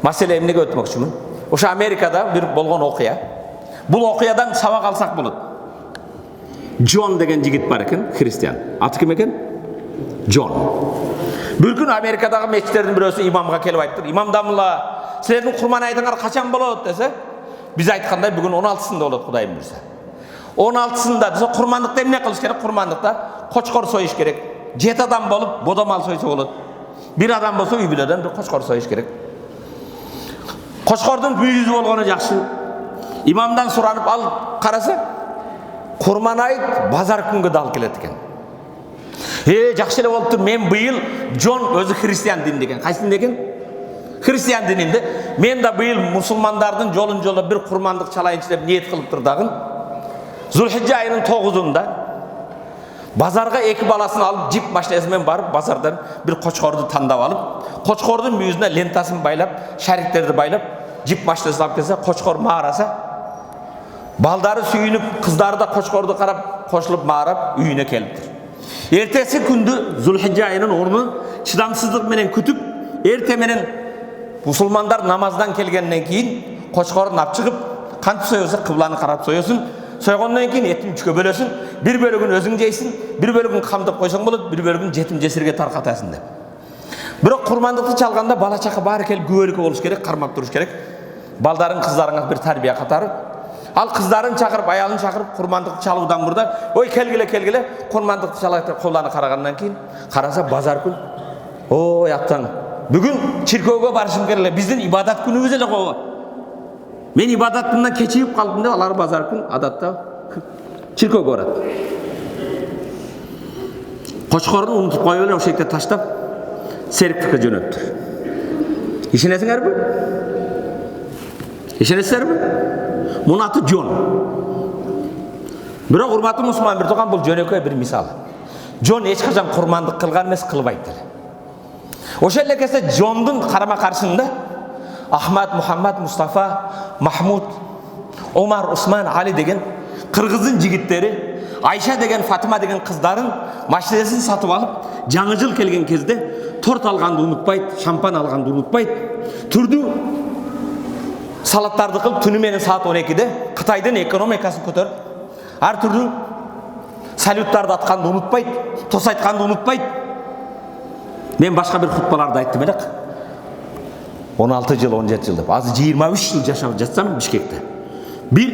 маселе эмнеге өтмөкчүмүн? Ошо Америкада бир болгон окуя. Бул окуядан сабак алсак болот. Джон деген жигит бар экен, христиан. Аты ким экен? Джон. Bir gün Amerika'daki meclislerden birisi imamga kelip aytты. İmam Damla, sizlerin kurban aytыңар kaçan bolot dese, biz aytkanday bugün 16'sında bolot Kudayım bilse. 16'sında dese kurmanlıkta emne kılış gerek? Kurmanlıkta koçkor soyuş gerek. 7 adam bolup bodamal soysa bolot. Bir adam bolsa uy bileden bir koçkor soyuş gerek. Koçkordun büyüzü bolgonu jakşı. İmamdan soranıp al karasa, kurban ayt bazar күнгө dal kelet eken. Жақсы эле болуптур, мен быйыл Джон өзү христиан дининде экен. Кайсы динде экен? Христиан дининде. Мен да быйыл мусулмандардын жолун жолдо бир курмандык чалайынчы деп ниет кылыптыр дагы. Зулхижжа айынын 9-унда базарга 2 баласын алып, жип машинасы менен барып, базардан бир кочкорду тандап алып, кочкордун мүйүзүнө лентасын байлап, шариктерди байлап, жип машинасы алып келсе, кочкор маараса, балдары сүйүнүп, кыздары да кочкорду карап, кошулуп маарап, үйүнө келиптир. Ertesi күндү Zulhijja айынын 10-ун чыдамсыздык менен күтүп, эрте менен мусулмандар намаздан келгенден кийин кочкорун алып чыгып, кантип соёсун, кыбланы карап соёсун. Сойгондон кийин этин 3-кө бөлөсүн, бир бөлүгүн өзүң жейсиң, бир бөлүгүн камдап койсоң болот, бир бөлүгүн жетим жесирге таркатасың деп. Бирок курмандыкты чалганда бала чака баары келип күбөлүккө болуш керек, кармап туруш керек. Балдарын, кыздарыңа бир тарбия катары. Ал қыздарын шақырып, аялын шақырып, құрмандықты шалудан бұрда, ой, келгіле, құрмандықты шалайық қоланы қарағаннан кейін, қараса базар күн. Ой, аттан, бүгін чиркеуге барышым кереле, біздің ибадат күніміз еле қоға. Мен ибадат күнінен кечейіп қалдым деп, алар базар күн адатта чиркеуге барады. Қошқорын ұмытып қойып еле, ошекте таштап, серіктікке жөнөттір. Ишенесіңер бі? Ишенесіңер бі? Мұның аты Джон. Бірақ құрметті мұсылман бір туған бұл жөнекей бір мисалы. Джон ешқашан құрмандық қылған емес, қылбайды. Оша лекесі Джондың қарама қарсында Ахмад, Мухаммад, Мустафа, Махмуд, Омар, Усман, Али деген қырғыздың жігіттері, Айша деген, Фатима деген қыздарын машинесін сатып алып, жаңа жыл келген кезде торт алғанды ұмытпайды, шампан алғанды ұмытпайды. Түрді салаттарды қылып, түніменен саат 12-де Қытайдың экономикасын көтеріп, әр түрлі салюттарды атқанды ұмытпайды, тос айтқанды ұмытпайды. Мен башқа бір хутбаларды айттым едік. 16 жыл, 17 жыл деп. Аз 23 жыл жашап жатсам Бішкекте. Bir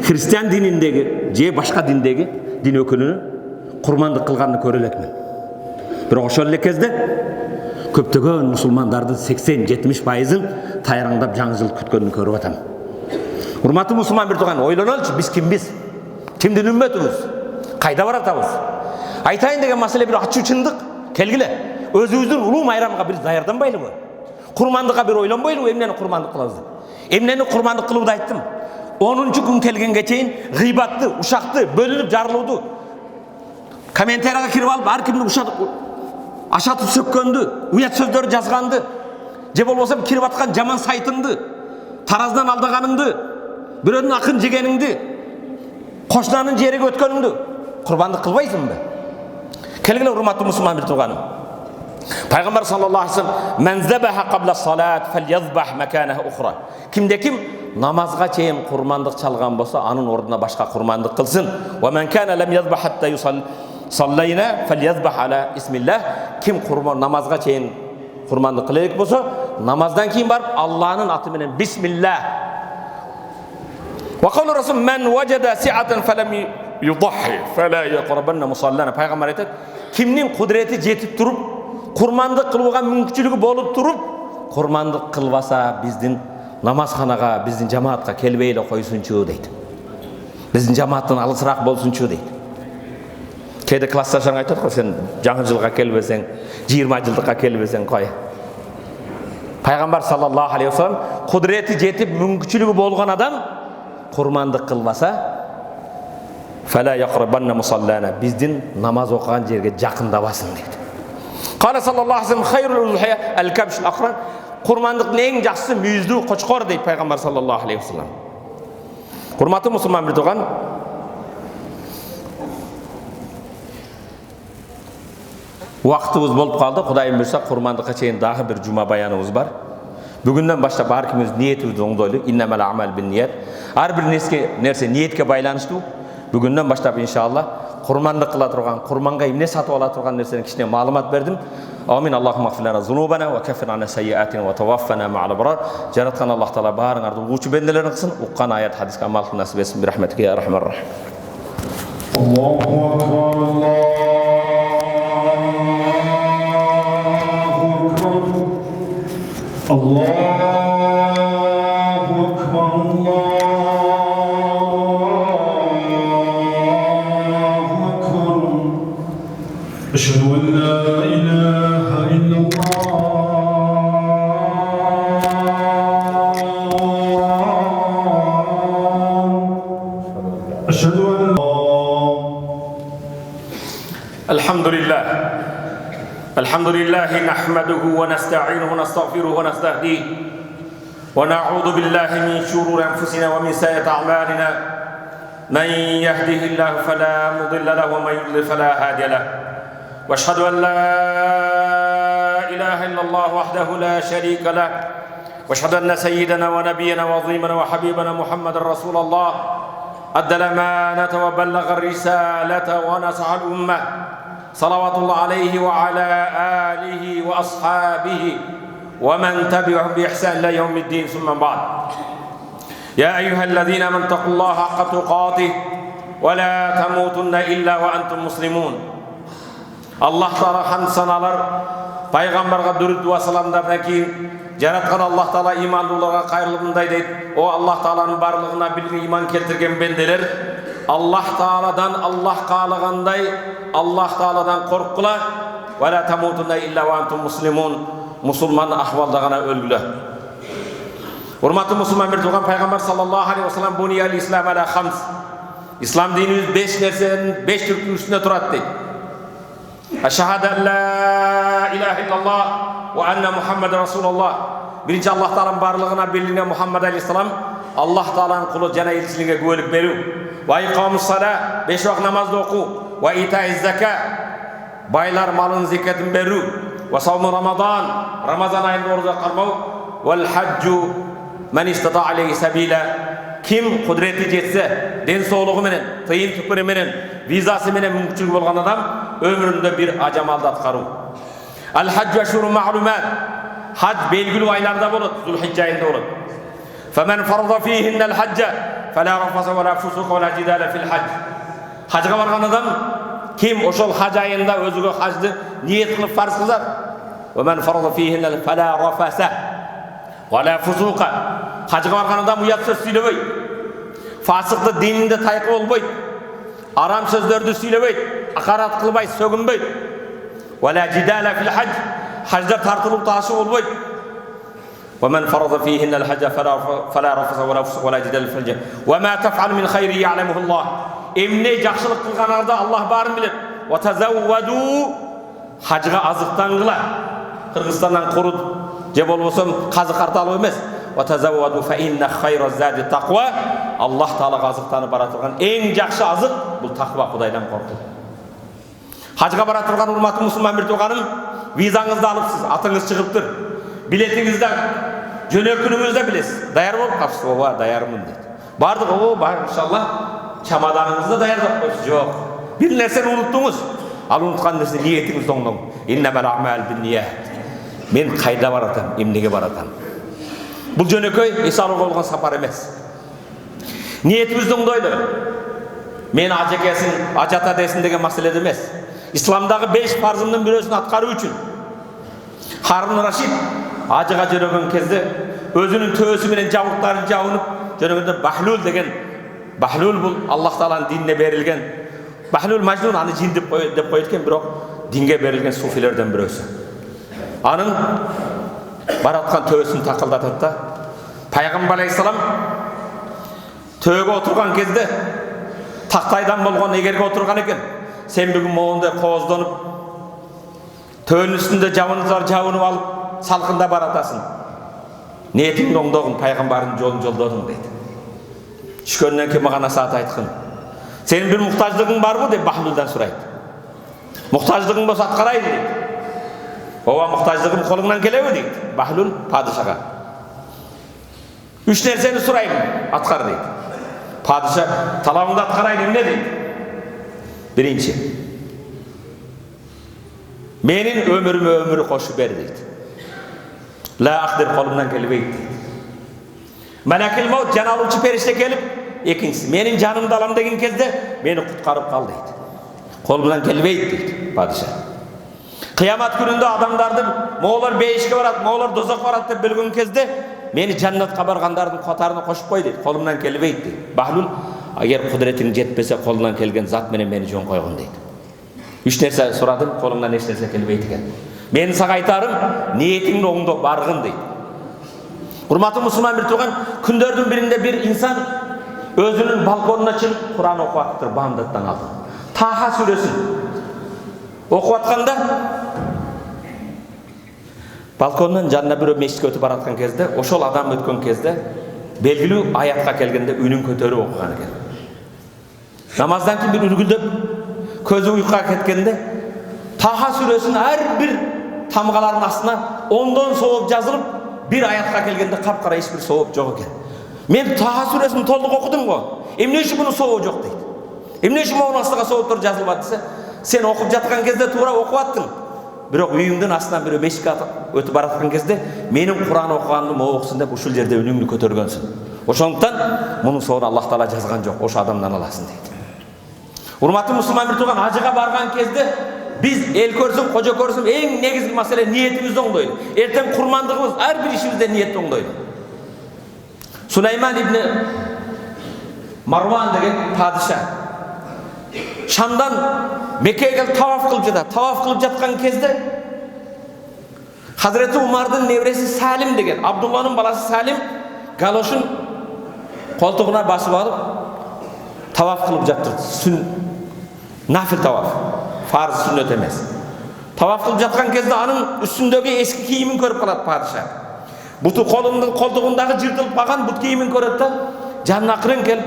христиан диніндегі, же башқа діндегі дин өкіліні құрмандық қылғанды көрелетмен. Бірақ ошол кезде көптөгөн мұсылмандардың 80-70%-ын тайраңдап жаңа жыл күткөнүн көрүп атам. Урматтуу мұсылман бір туған, ойлонолчу, біз кимбиз? Кимдин үммөтүбүз? Кайда баратабыз? Айтайын деген маселе бір ачуу чындык. Келгиле, өзүбүздүн улуу майрамга бир даярданбайлыбы? Курмандыкка бир ойлонбойлубу, эмнени курмандык кылабыз деп? Эмнени курмандык кылууду айттым. 10-чу күн келгенге чейин гыйбатты, ушакты, бөлүнүп жарылууду, комментарияга кирип алып, ар кимди ашатып сөккөндү, уят сөздөр жазганды, же болбосо кирип аткан жаман сайтыңды, тараздан алдаганыңды, бирөөнүн акын жегениңди, кошунанын жериге өткөнүңдү курбандык кылбайсыңбы? Келгиле урматтуу мусулман бир тууганым. Пайгамбар саллаллаху алейхи вассалам: "Мен забаха qabla salat falyazbah makanaha ukhra." Кимде-ким намазга чейин курмандык чалган болсо, анын ордуна башка курмандык кылсын. "Wa man kana lam yazbah hatta yusallayna falyazbah ala ismillah." Ким намазга чейин курмандык кылайык болсо, намаздан кийин барып Алланын аты менен бисмилlah. Wa qala rasul: "Man wajada si'atan falam yudahhi fala yaqrabanna musallana." Пайгамбар айтат: "Кимнин кудурети жетип туруп, курмандык кылууга мүмкүнчүлүгү болуп туруп, курмандык кылбаса, биздин намазханага, биздин жамаатка келбей эле койсунчу" дейт. Биздин жамааттан алысыраак болсунчу дейт. Кейде классташың айтат го, сен жаңы жылга келбесең, 20 жылдыкка келбесең кой. Пайгамбар саллаллаху алейхи вассалам кудурети жетип, мүмкүнчүлүгү болгон адам курмандык кылбаса, фала яқрабанна мусаллана, биздин намаз окуган жерге жакындабасын дейт. Кала саллаллаху алейхи вассалам: "Хайрул узхия ал-кабш al-aqran." Курмандыктын эң жакшысы мүйүздүү кочкор дейт Пайгамбар саллаллаху алейхи вассалам. Урматтуу мусулман бир туган, уақытыбыз болып қалды. Құдайым бұйырса, құрмандыққа чейин дагы бір жума баяныбыз бар. Бүгүндөн баштап ар кимибиз ниетибизди оңдойлу. Иннамал амал бин ният. Ар бир нерсе ниетке байланыштуу. Бүгүндөн баштап иншалла құрмандық кыла турган, құрманга эмне сатып ала турган нерсени кичине маалымат бердим. Амин. Аллахумма гфир лана зунубана ва каффир анна сайyi'atina ва таваффана мa'ал абрар. Жараткан Аллах таала баарыңарды угуучу бенделерин кылсын. Уккан аят хадиске амал кылып насип этсин. Бирахметике я рахман рахим. Аллаху акбар. Allahu Akbar, Allahu Akbar. Eşhedü en la ilahe illallah. Eşhedü en la. Elhamdülillah. الحمد لله نحمده ونستعينه ونستغفره ونستهديه ونعوذ بالله من شرور أنفسنا ومن سيئات أعمالنا من يهده الله فلا مضل له ومن يضلل فلا هادي له وأشهد أن لا إله إلا الله وحده لا شريك له وأشهد أن سيدنا ونبينا وعظيمنا وحبيبنا محمد رسول الله أدى الأمانة وبلغ الرسالة ونصح الأمة صلوات الله عليه وعلى آله وأصحابه ومن تبعهم بإحسان إلى يوم الدين ثم بعد. يا أيها الذين آمنوا اتقوا الله حق تقاته ولا تموتن إلا وأنتم مسلمون. Allah Taala hamd sanalar Peygamberga dürüt ve salamlardan keyin jaratkan Allah Taala imanlılara kayrılığınday deydi. O Allah Taala'nın barlığına bilgi iman keltirgen bendeler Allah Taala'dan Allah kalığınday Allah Taala'dan korkula ve la tamutunna illa ve antum muslimun. Musulman ahvaldagana ölgüle. Hurmatlı Müslüman bir tuğan Peygamber sallallahu aleyhi ve sellem buniyal İslam ala hams. İslam dinimiz 5 nersenin 5 türkünün üstünde turat deydi. Eşhedü en la ilahe illallah ve enne Muhammeden Resulullah. Birinci Allah Taala'nın barlığına birliğine Muhammed Aleyhisselam Allah Taala'nın kulu cana elçiliğine güvenlik veriyor. Ve ikamus salah 5 vakit namazda oku. Ve itaiz zekat baylar malın zekatını veriyor. Ve savmu Ramazan Ramazan ayında oruç kalmau. Vel haccu men istata aleyhi sabila kim kudreti jetse den soğluğu menen tıyın tüpürü menen vizası menen mümkün bolgan adam ömründe bir acamalda atkarı. Al haccu eşhurun ma'lumat hac belgili aylarda bolot Zulhicce ayında bolot. Femen farada fihinnel hacca fela rafasa ve la fusuka ve la cidale fil hac. Hacga bargan adam kim oşol hac ayında özüge hacdı niyet kılıp farz kılar. Ve men farada fihinnel fela rafasa ve la fusuka. Hacga bargan adam uyat söz söylebeydi. Fasıklı dininde tayqı olbaydı. Aram sözlerde söylebeydi. Akarat kılbaydı, sögünbeydi. Ve la cidale fil hac. Hacda tartılıp taşı olbaydı. Ve men farada fihinnel hacca fela rafasa ve la fusuka ve la cidale fil hac. Ve ma tef'al min hayri ya'lemuhullah. Emne jakşılık kılganarda Allah barın bilir. Ve tezevvedu hacga azıktan kıla. Kırgızistan'dan kurut cep olmasam kazı kartalı emez. Ve tezevvedu fe inne hayra zadi takva. Allah Taala azıktanı baratırgan en jakşı azık bu takva Kudaydan korku. Hacga baratırgan hurmatlı Müslüman bir toğanım vizanızda alıpsız atınız çıkıptır. Biletinizde jönökününgüzde bilesiz. Dayar bolup kapsız. Ova dayarmın dedi. Bardık o bar inşallah çamadanınızda dayar yok. Bir nerseni unuttunuz. Al unutkan nerse niyetiniz dongdong. İnnemel a'mal bin niyet. Men kayda baratam, emnege baratam. Bu jönököy esalık olgan sapar emez. Niyetimiz dongdoydu. Men ajekesin, ajata desin degen maselede emez. İslamdagı 5 farzımdın birisini atkarı üçün. Harun Raşid ajıga jönögön kezde özünün töösü menen jabıktарын jabınıp jönögöndө Bahlul degen Bahlul bul Allah Taala'nın dinine berilgen. Bahlul Majnun anı jin dep koyutken bирок dinge berilgen sufilerden birisi. Anın baratkan töösүн takıldatıp da Peygamber Aleyhisselam tööge oturgan kezde taktaydan bolgon egerge oturgan eken sen bugün moğunda koozdonup töönün üstünde jabınıp alıp salkında baratasın. Niyetin dongdogun Peygamberin jolun joldodun deydi. Şüköründen ki mağana saat aytkın. Senin bir muhtaçlığın var mı deyip Bahlul'dan suraydı. Muhtaçlığın bolsa atkaraydı deydi. Ova muhtaçlığım kolundan gelevi deydi. Bahlul padişaha. 3 nerseni surayım atkar deydi. Padişah talabımda atkarayım ne deydi? Birinci. Menin ömrüme ömrü koşu ber deydi. La akdir kolumdan gelibeydi deydi. Melekil maut can aluvchi perişte gelip ikincisi menin canımda alam degen kezde meni kutkarıp kal deydi. Kolumdan gelibeydi deydi padişah. Kıyamet gününde adamlardı moğollar beyişke barat, moğollar dozak barat dep bilgen kezde meni jannatka bargandardın kotarına koşup koy deydi. Kolumdan gelibeydi deydi. Bahlul ager kudretin jetpese kolundan kelgen zat menen meni jon koygun deydi. 3 nerse soradım kolumdan eç nerse kelibeydi eken. Men sağa aytarım niyetin oңдо bargın deydi. Hurmatlı Müslüman bir tuğan kündördün birinde bir insan özünün balkonuna çıkıp Kur'an okuyattır Bağımdat'tan aldı. Taha suresini okuyatkanda balkondan janına bir meşitke ötüp baratkan kezde oşol adam ötken kezde belgili ayatка kelgende ünün kötörüp okugan eken. Namazdan keyin bir ürgüldöp közü uykuga ketkende Taha suresinin her bir tamgaların astına 10'dan soğup yazılıp bir ayatқа kelgende kapkara hiçbir soğup yok eken. Men Taha suresini tolduk okudum go. Emne üçün bunun soğuğu yok deydi. Emne üçün onun astıga soğup dur yazılıp atsa sen okup jatkan kezde tuura okuyattın. Бирок үйүңдүн астынан бирөө мешикке өтүп бараткан кезде менин Кур'ан окуганымды окусун деп ушул жерде үнүңдү көтөргөнсүң. Ошондуктан мунун соорун Аллах Таала жазган жок, ошо адамдан аласың дейт. Урматтуу мусулман бир тууган, ажыга барган кезде биз эл көрсүн, кожо көрсүн, эң негизги маселе ниетибизди оңдойлу. Эртең курмандыгыбыз ар бир ишибизде ниетти оңдойлу. Сулайман ибн Марван деген падиша Шамдан Меккеге таваф кылып жатат. Таваф кылып жаткан кезде Хазіреті Умардың невреси Сәлім деген, Абдулланың баласы Сәлім галошын қолтығына басып алып таваф қылып жатыр. Нафил таваф, фарыз сүннет емес. Таваф қылып жатқан кезде аның үстіндегі ескі киімін көріп қалады падиша. Бұты қолтығындағы жыртылып қалған бұт киімін көреді да, жанына ақырын келіп,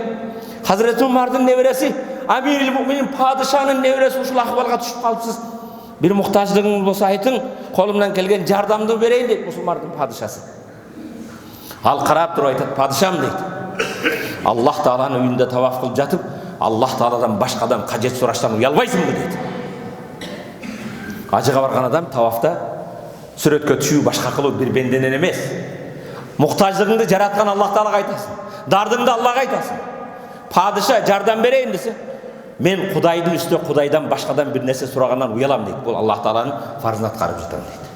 Хазіреті Умардың невреси, Амирил Муминин падишаның невреси ушул акыбалга түшүп калыпсыз. Бир муктаждыгыңыз болсо айтың, колумдан келген жардамды берейин дейт мусулмандын падишасы. Ал карап туруп айтат, падишам дейт. Аллах Тааланын үйүндө таваф кылып жатып, Аллах Тааладан башкадан кажет сураштан уялбайсыңбы дейт. Ажыга барган адам тавафта сүрөткө түшүү башка кылуу бир бенденен эмес. Муктаждыгыңды жараткан Аллах Таалага айтасың. Дардыңды Аллага айтасың. Падиша жардам берейин десе, мен Кудайдын үстү Кудайдан башкадан бир нерсе сурагандан уялам дейт. Бул Аллах Тааланын фарзын аткарып жатам дейт.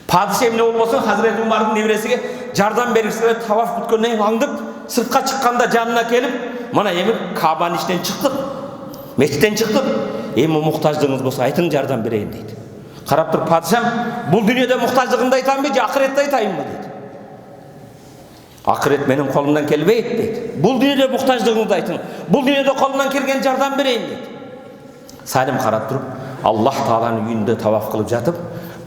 Падиша эмне болбосун Хазірети Умардың невресиге жардам бергисе таваф бүткөндөн аңдып, сыртка чыкканда жанына келип, мына эми Кабанын ичинен чыктык, мечиттен чыктык. Эми муктаждыгыңыз болсо айтың, жардам берейин дейт. Карап туруп, падишам, бул дүйнөдө муктаждыгымды айтамбы же акыретте айтайынбы дейт. Акырет менин колумдан келбейт дейт. Бул дүйнөдө муктаждыгыңды айтың. Бул дүйнөдө колумдан келген жардам берейин дейт. Салим карап туруп, Аллах Тааланын үйүндө таваф кылып жатып,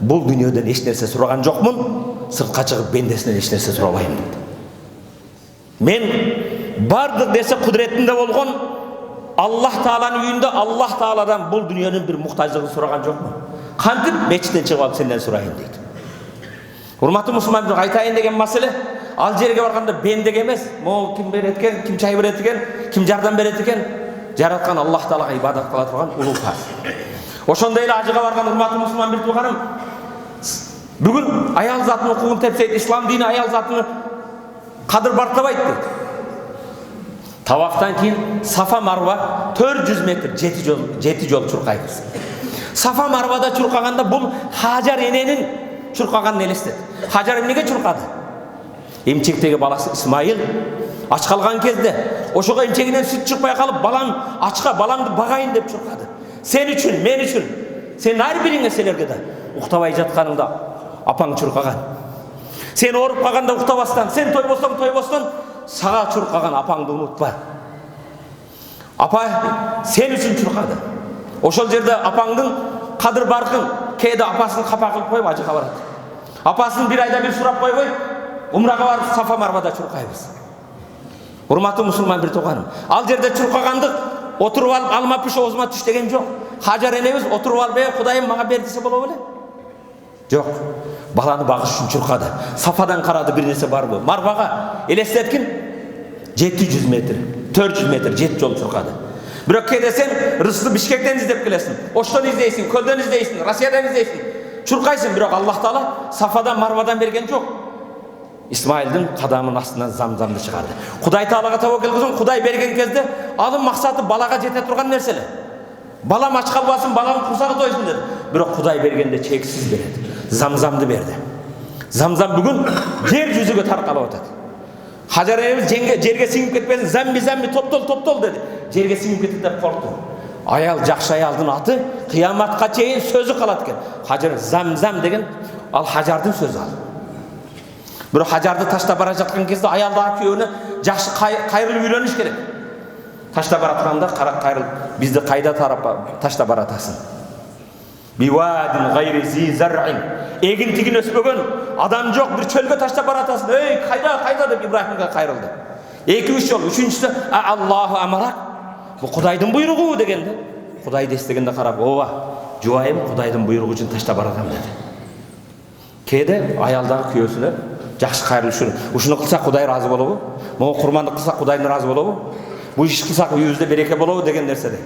бул дүйнөдөн эч нерсе сураган жокмун, сыртка чыгып бендесинен эч нерсе сурабайм дейт. Мен бардык нерсе кудуретинде болгон Аллах Тааланын үйүндө Аллах Тааладан бул дүйнөнүн бир муктаждыгын сураган жокмун. Кантип мечиттен чыгып алып сенден сурайын дейт. Урматтуу мусулмандар, айтайын деген маселе, ал жерге барганда бендек эмес, могу ким берет экен, ким чай берет экен, ким жардам берет экен, жараткан Аллах Таалага ибадат кыла турган улуу фарз. Ошондой эле ажыга барган урматтуу мусулман бир тууганым, бүгүн аял затынын укугун тепсейт, ислам дини аял затыны кадыр бартабайт дейт. Тавафтан кийин Сафа Марва 400 метр жети жол чуркайбыз. Сафа Марвада чуркаганда бул Хажар эненин чуркаганын элестет. Хажар эмнеге чуркады? Эмчектеги баласы Исмаил ач калган кезде ошого эмчегинен сүт чыкпай калып, балам ачка, баламды багайын деп чуркады. Сен үчүн, мен үчүн, сен ар бириңе силерге да уктабай жатканыңда апаң чуркаган. Сен ооруп калганда уктабастан, сен тойбостон сага чуркаган апаңды унутпа. Апа сен үчүн чуркады. Ошол жерде апаңдын кадыр баркын, кээде апасын капа кылып коюп ажыга барат. Апасын бир айда бир сурап койбой, умрага барып Сафа Марвада чуркайбыз. Урматтуу мусулман бир тууганым, ал жерде чуркагандык отуруп алып алма пиш оозума түш деген жок. Хажар энебиз отуруп алып, Кудайым мага бер десе боло беле? Жок. Баланы багыш үчүн чуркады. Сафадан карады, бир нерсе барбы? Марвага элестеткин 700 метр, 400 метр жет жол чуркады. Бирок кээде сен рызыкты Бишкектен издеп келесиң, Оштон издейсиң, Көлдөн издейсиң, Россиядан издейсиң. Чуркайсың, бирок Аллах Таала Сафадан Марвадан берген жок. Исмаилдин кадамынын астынан замзамды чыгарды. Кудай Таалага табакел кылсын, Кудай берген кезде анын максаты балага жете турган нерселер. Балам ач калбасын, баланын курсагы тойсун деди. Бирок Кудай бергенде чексиз берет. Замзамды берди. Замзам бүгүн жер жүзүгө таркалып атат. Хажар энебиз жерге сиңип кетпесин, замби топтол деди. Жерге сиңип кетти деп коркту. Аял, жакшы аялдын аты кыяматка чейин сөзү калат экен. Хажар замзам деген ал Хажардын сөзү ал. Бирок Хажарды таштап бара жаткан кезде аялдагы күйөөнө жакшы кайрылып үйлөнүш керек. Таштап баратканда кайрылып, бизди кайда таштап баратасың? Бивадин гайри зи зар'ин. Эгин тигин өспөгөн адам жок, бир чөлгө таштап баратасың. Эй, кайда деп Ибрахимге кайрылды. 2-3 жол, үчүнчүсү Аллаху амарак. Бу Кудайдын буйругу дегенде, Кудайды эстегенде карап, ооба, жубайым Кудайдын буйругу үчүн таштап баратам деди. Кээде аялдагы күйөөсүнө жакшы кайрылышын, ушуну кылсак Кудай разы болобу? Могу курмандык кылсак Кудайдын разы болобу? Бу иш кылсак үйүбүздө береке болобу деген нерседе.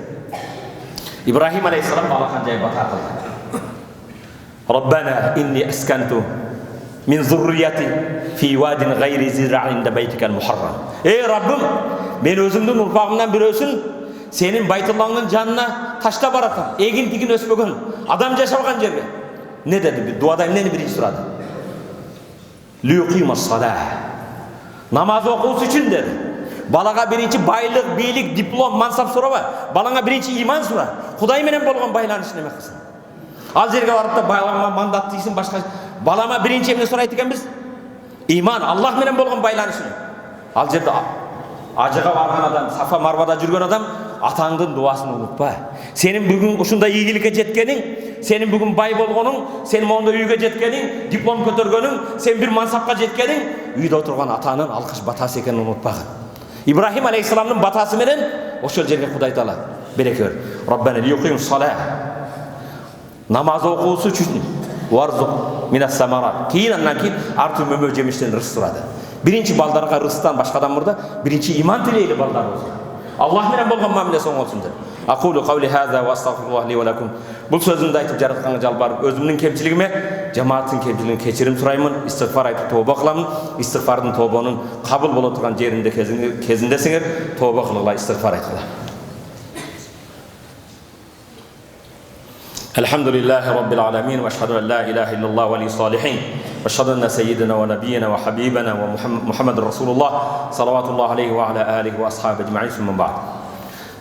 Ибрахим алейхиссалам балакан жай бата кылды. Раббана инни асканту min zurriyati fi wadin gayri zira'in inda baytikal muharram. Ey Rabbim, men özümdün urpağımdan birösün senin Baytullah'ın canına taşta baratım. Egin digin ösmögön, adam yaşamagan жерге. Ne dedi? Bir duada emneni birinci sırada. Liyuqimus salah. Namaz okusu için dedi. Balaga birinci baylık, beylik, diplom, mansap soraba. Balanga birinci iman sura. Kuday menen bolgan baylanışın emek kılsın. Al жерге barıp da baylama mandat deysin başka. Balama birinci emne sorayt eken biz. İman, Allah menen bolgan baylanışın. Al жерде acıga bargan adam, Safa Marvada жүрген adam atаңдын duasını unutpa. Senin bugün uşunda iyilikке jetkenin, senin bugün bay bolgonun, senin onda uyga jetkenin, diplom kötörgönün, sen bir mansapka jetkenin, uyda oturgan atanın alkış batası ekenini unutpagın. İbrahim Aleyhisselam'ın batası menen oşol жерге Kuday Taala bereke ver. Rabbana liyuqimus salah. Namaz okusu üçün warzuq minas samarat. Kiyinandan keyin artı mömö jemişten rızk suradı. Birinci baldarga rızktan başkadan burada birinci iman tileyli baldar olsun. Allah menen bolgan muamelesi oң olsun dedi. Aqulu qawli hadha wa astaghfirullah li wa lakum. Bu sözümdü aytıp jaratkanга жалбарып, özümdün kemçiligime, cemaatin kemçiligine kechirim suraymın, istighfar aytıp tövbe kılamın. Istighfardın tövbөнүн kabul bola turgan жерinde kezindesiңер, tövbe kılgıla, istighfar aytkıla. Elhamdülillahi Rabbil alamin ve eşhedü en la ilahe illallah ve li salihin ve eşhedü enne seyyidina ve nebiyyina ve habibina ve Muhammed Resulullah sallallahu aleyhi ve ala alihi ve ashabi ecma'in sümme ba'd.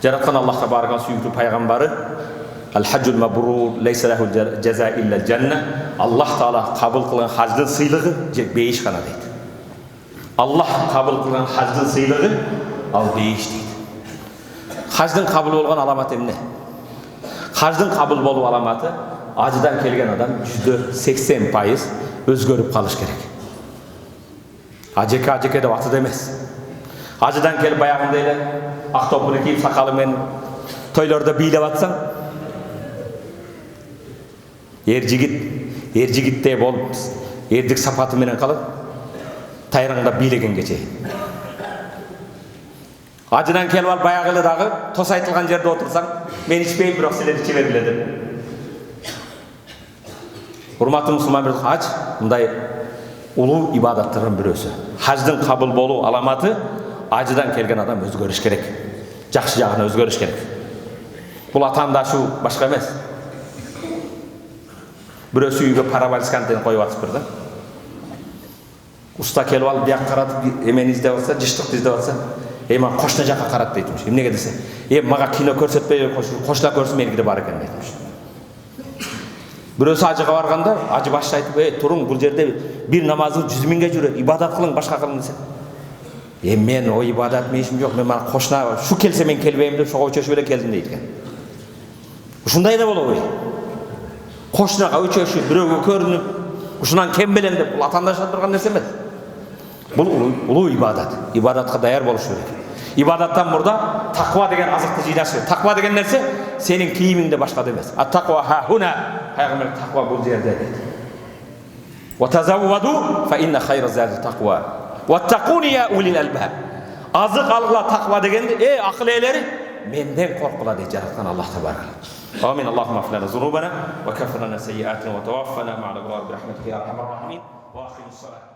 Jaratkan Allah tabaraka süyüklü paygamberi el-haccul mabrur leysa lehu ceza illa cennet. Allah Taala kabul kılan hacdın sıylığı beyiş kana deydi. Allah kabul kılan hacdın sıylığı al beyiş deydi. Hacdın kabul olgan alamat emne? Hacdın kabul bolu alamatı acıdan kelgen adam %80% özgörüp kalış gerek. Aceke de vatı demez. Acıdan kelip bayağında ile aktopunu kiyip sakalı men toylarda biyle batsan erjigit de bolup erdik sapatı menen kalıp tayranda bilegen geçe. Acıdan kelip al bayağılı dağı tos aytılgan jerde otursan men içpeyip biroq siler içe biledim. Hurmatlı Müslüman bir hac mындай ulu ibadattırın birösü. Hacdın kabul bolu alamatı acıdan kelgen adam özgörüş gerek. Жақсы жағына өзгөрүш керек. Бұл атандашу башка эмес. Бирөөсү үйгө параболис контент коюп атып бир да. Уста келип алып бияк каратып эмени издеп атса, жыштыкты издеп атса, мага кошуна жака карат дейтимиш. Эмнеге десе, мага кино көрсөтпөй, кошуна көрсө меникиде бар экен дейтимиш. Бирөөсү ажыга барганда, ажы башчы айтып, туруң, бул жерде бир намазың 100 миңге жүрөт, ибадат кылың, башка кылың десе. Men o ibadat meyişim yok, men bana koşuna şu kelse men kelbeyim de şoğa uçaşı böyle keldim deydiken. Uşunday da bolu. Koşuna uçaşı biröөгө körünüp, uşundan kembelem de bu atandaşa durgan nerse emес. Бұл ulu ibadat. İbadatka dayar boluş gerek. İbadattan burada takva degen azıkты жыйнашы. Takva degen nerse senin kiyiminde başka demez. At-takva ha huna. Peygamber takva bu yerde dedi. Ve tazawwadu fe inne hayra zadi takva. Vattaquni ya ulil albab. Azık algıla takva degende, akıl eyleri menden korkula diye jaratkan Allah tebaraka. Amin. Allahümme affilana zunubana ve kafirana seyyiatina ve tevaffana ma'al abrar bi rahmetike ya erhamer rahimin. Ve ahimus salat.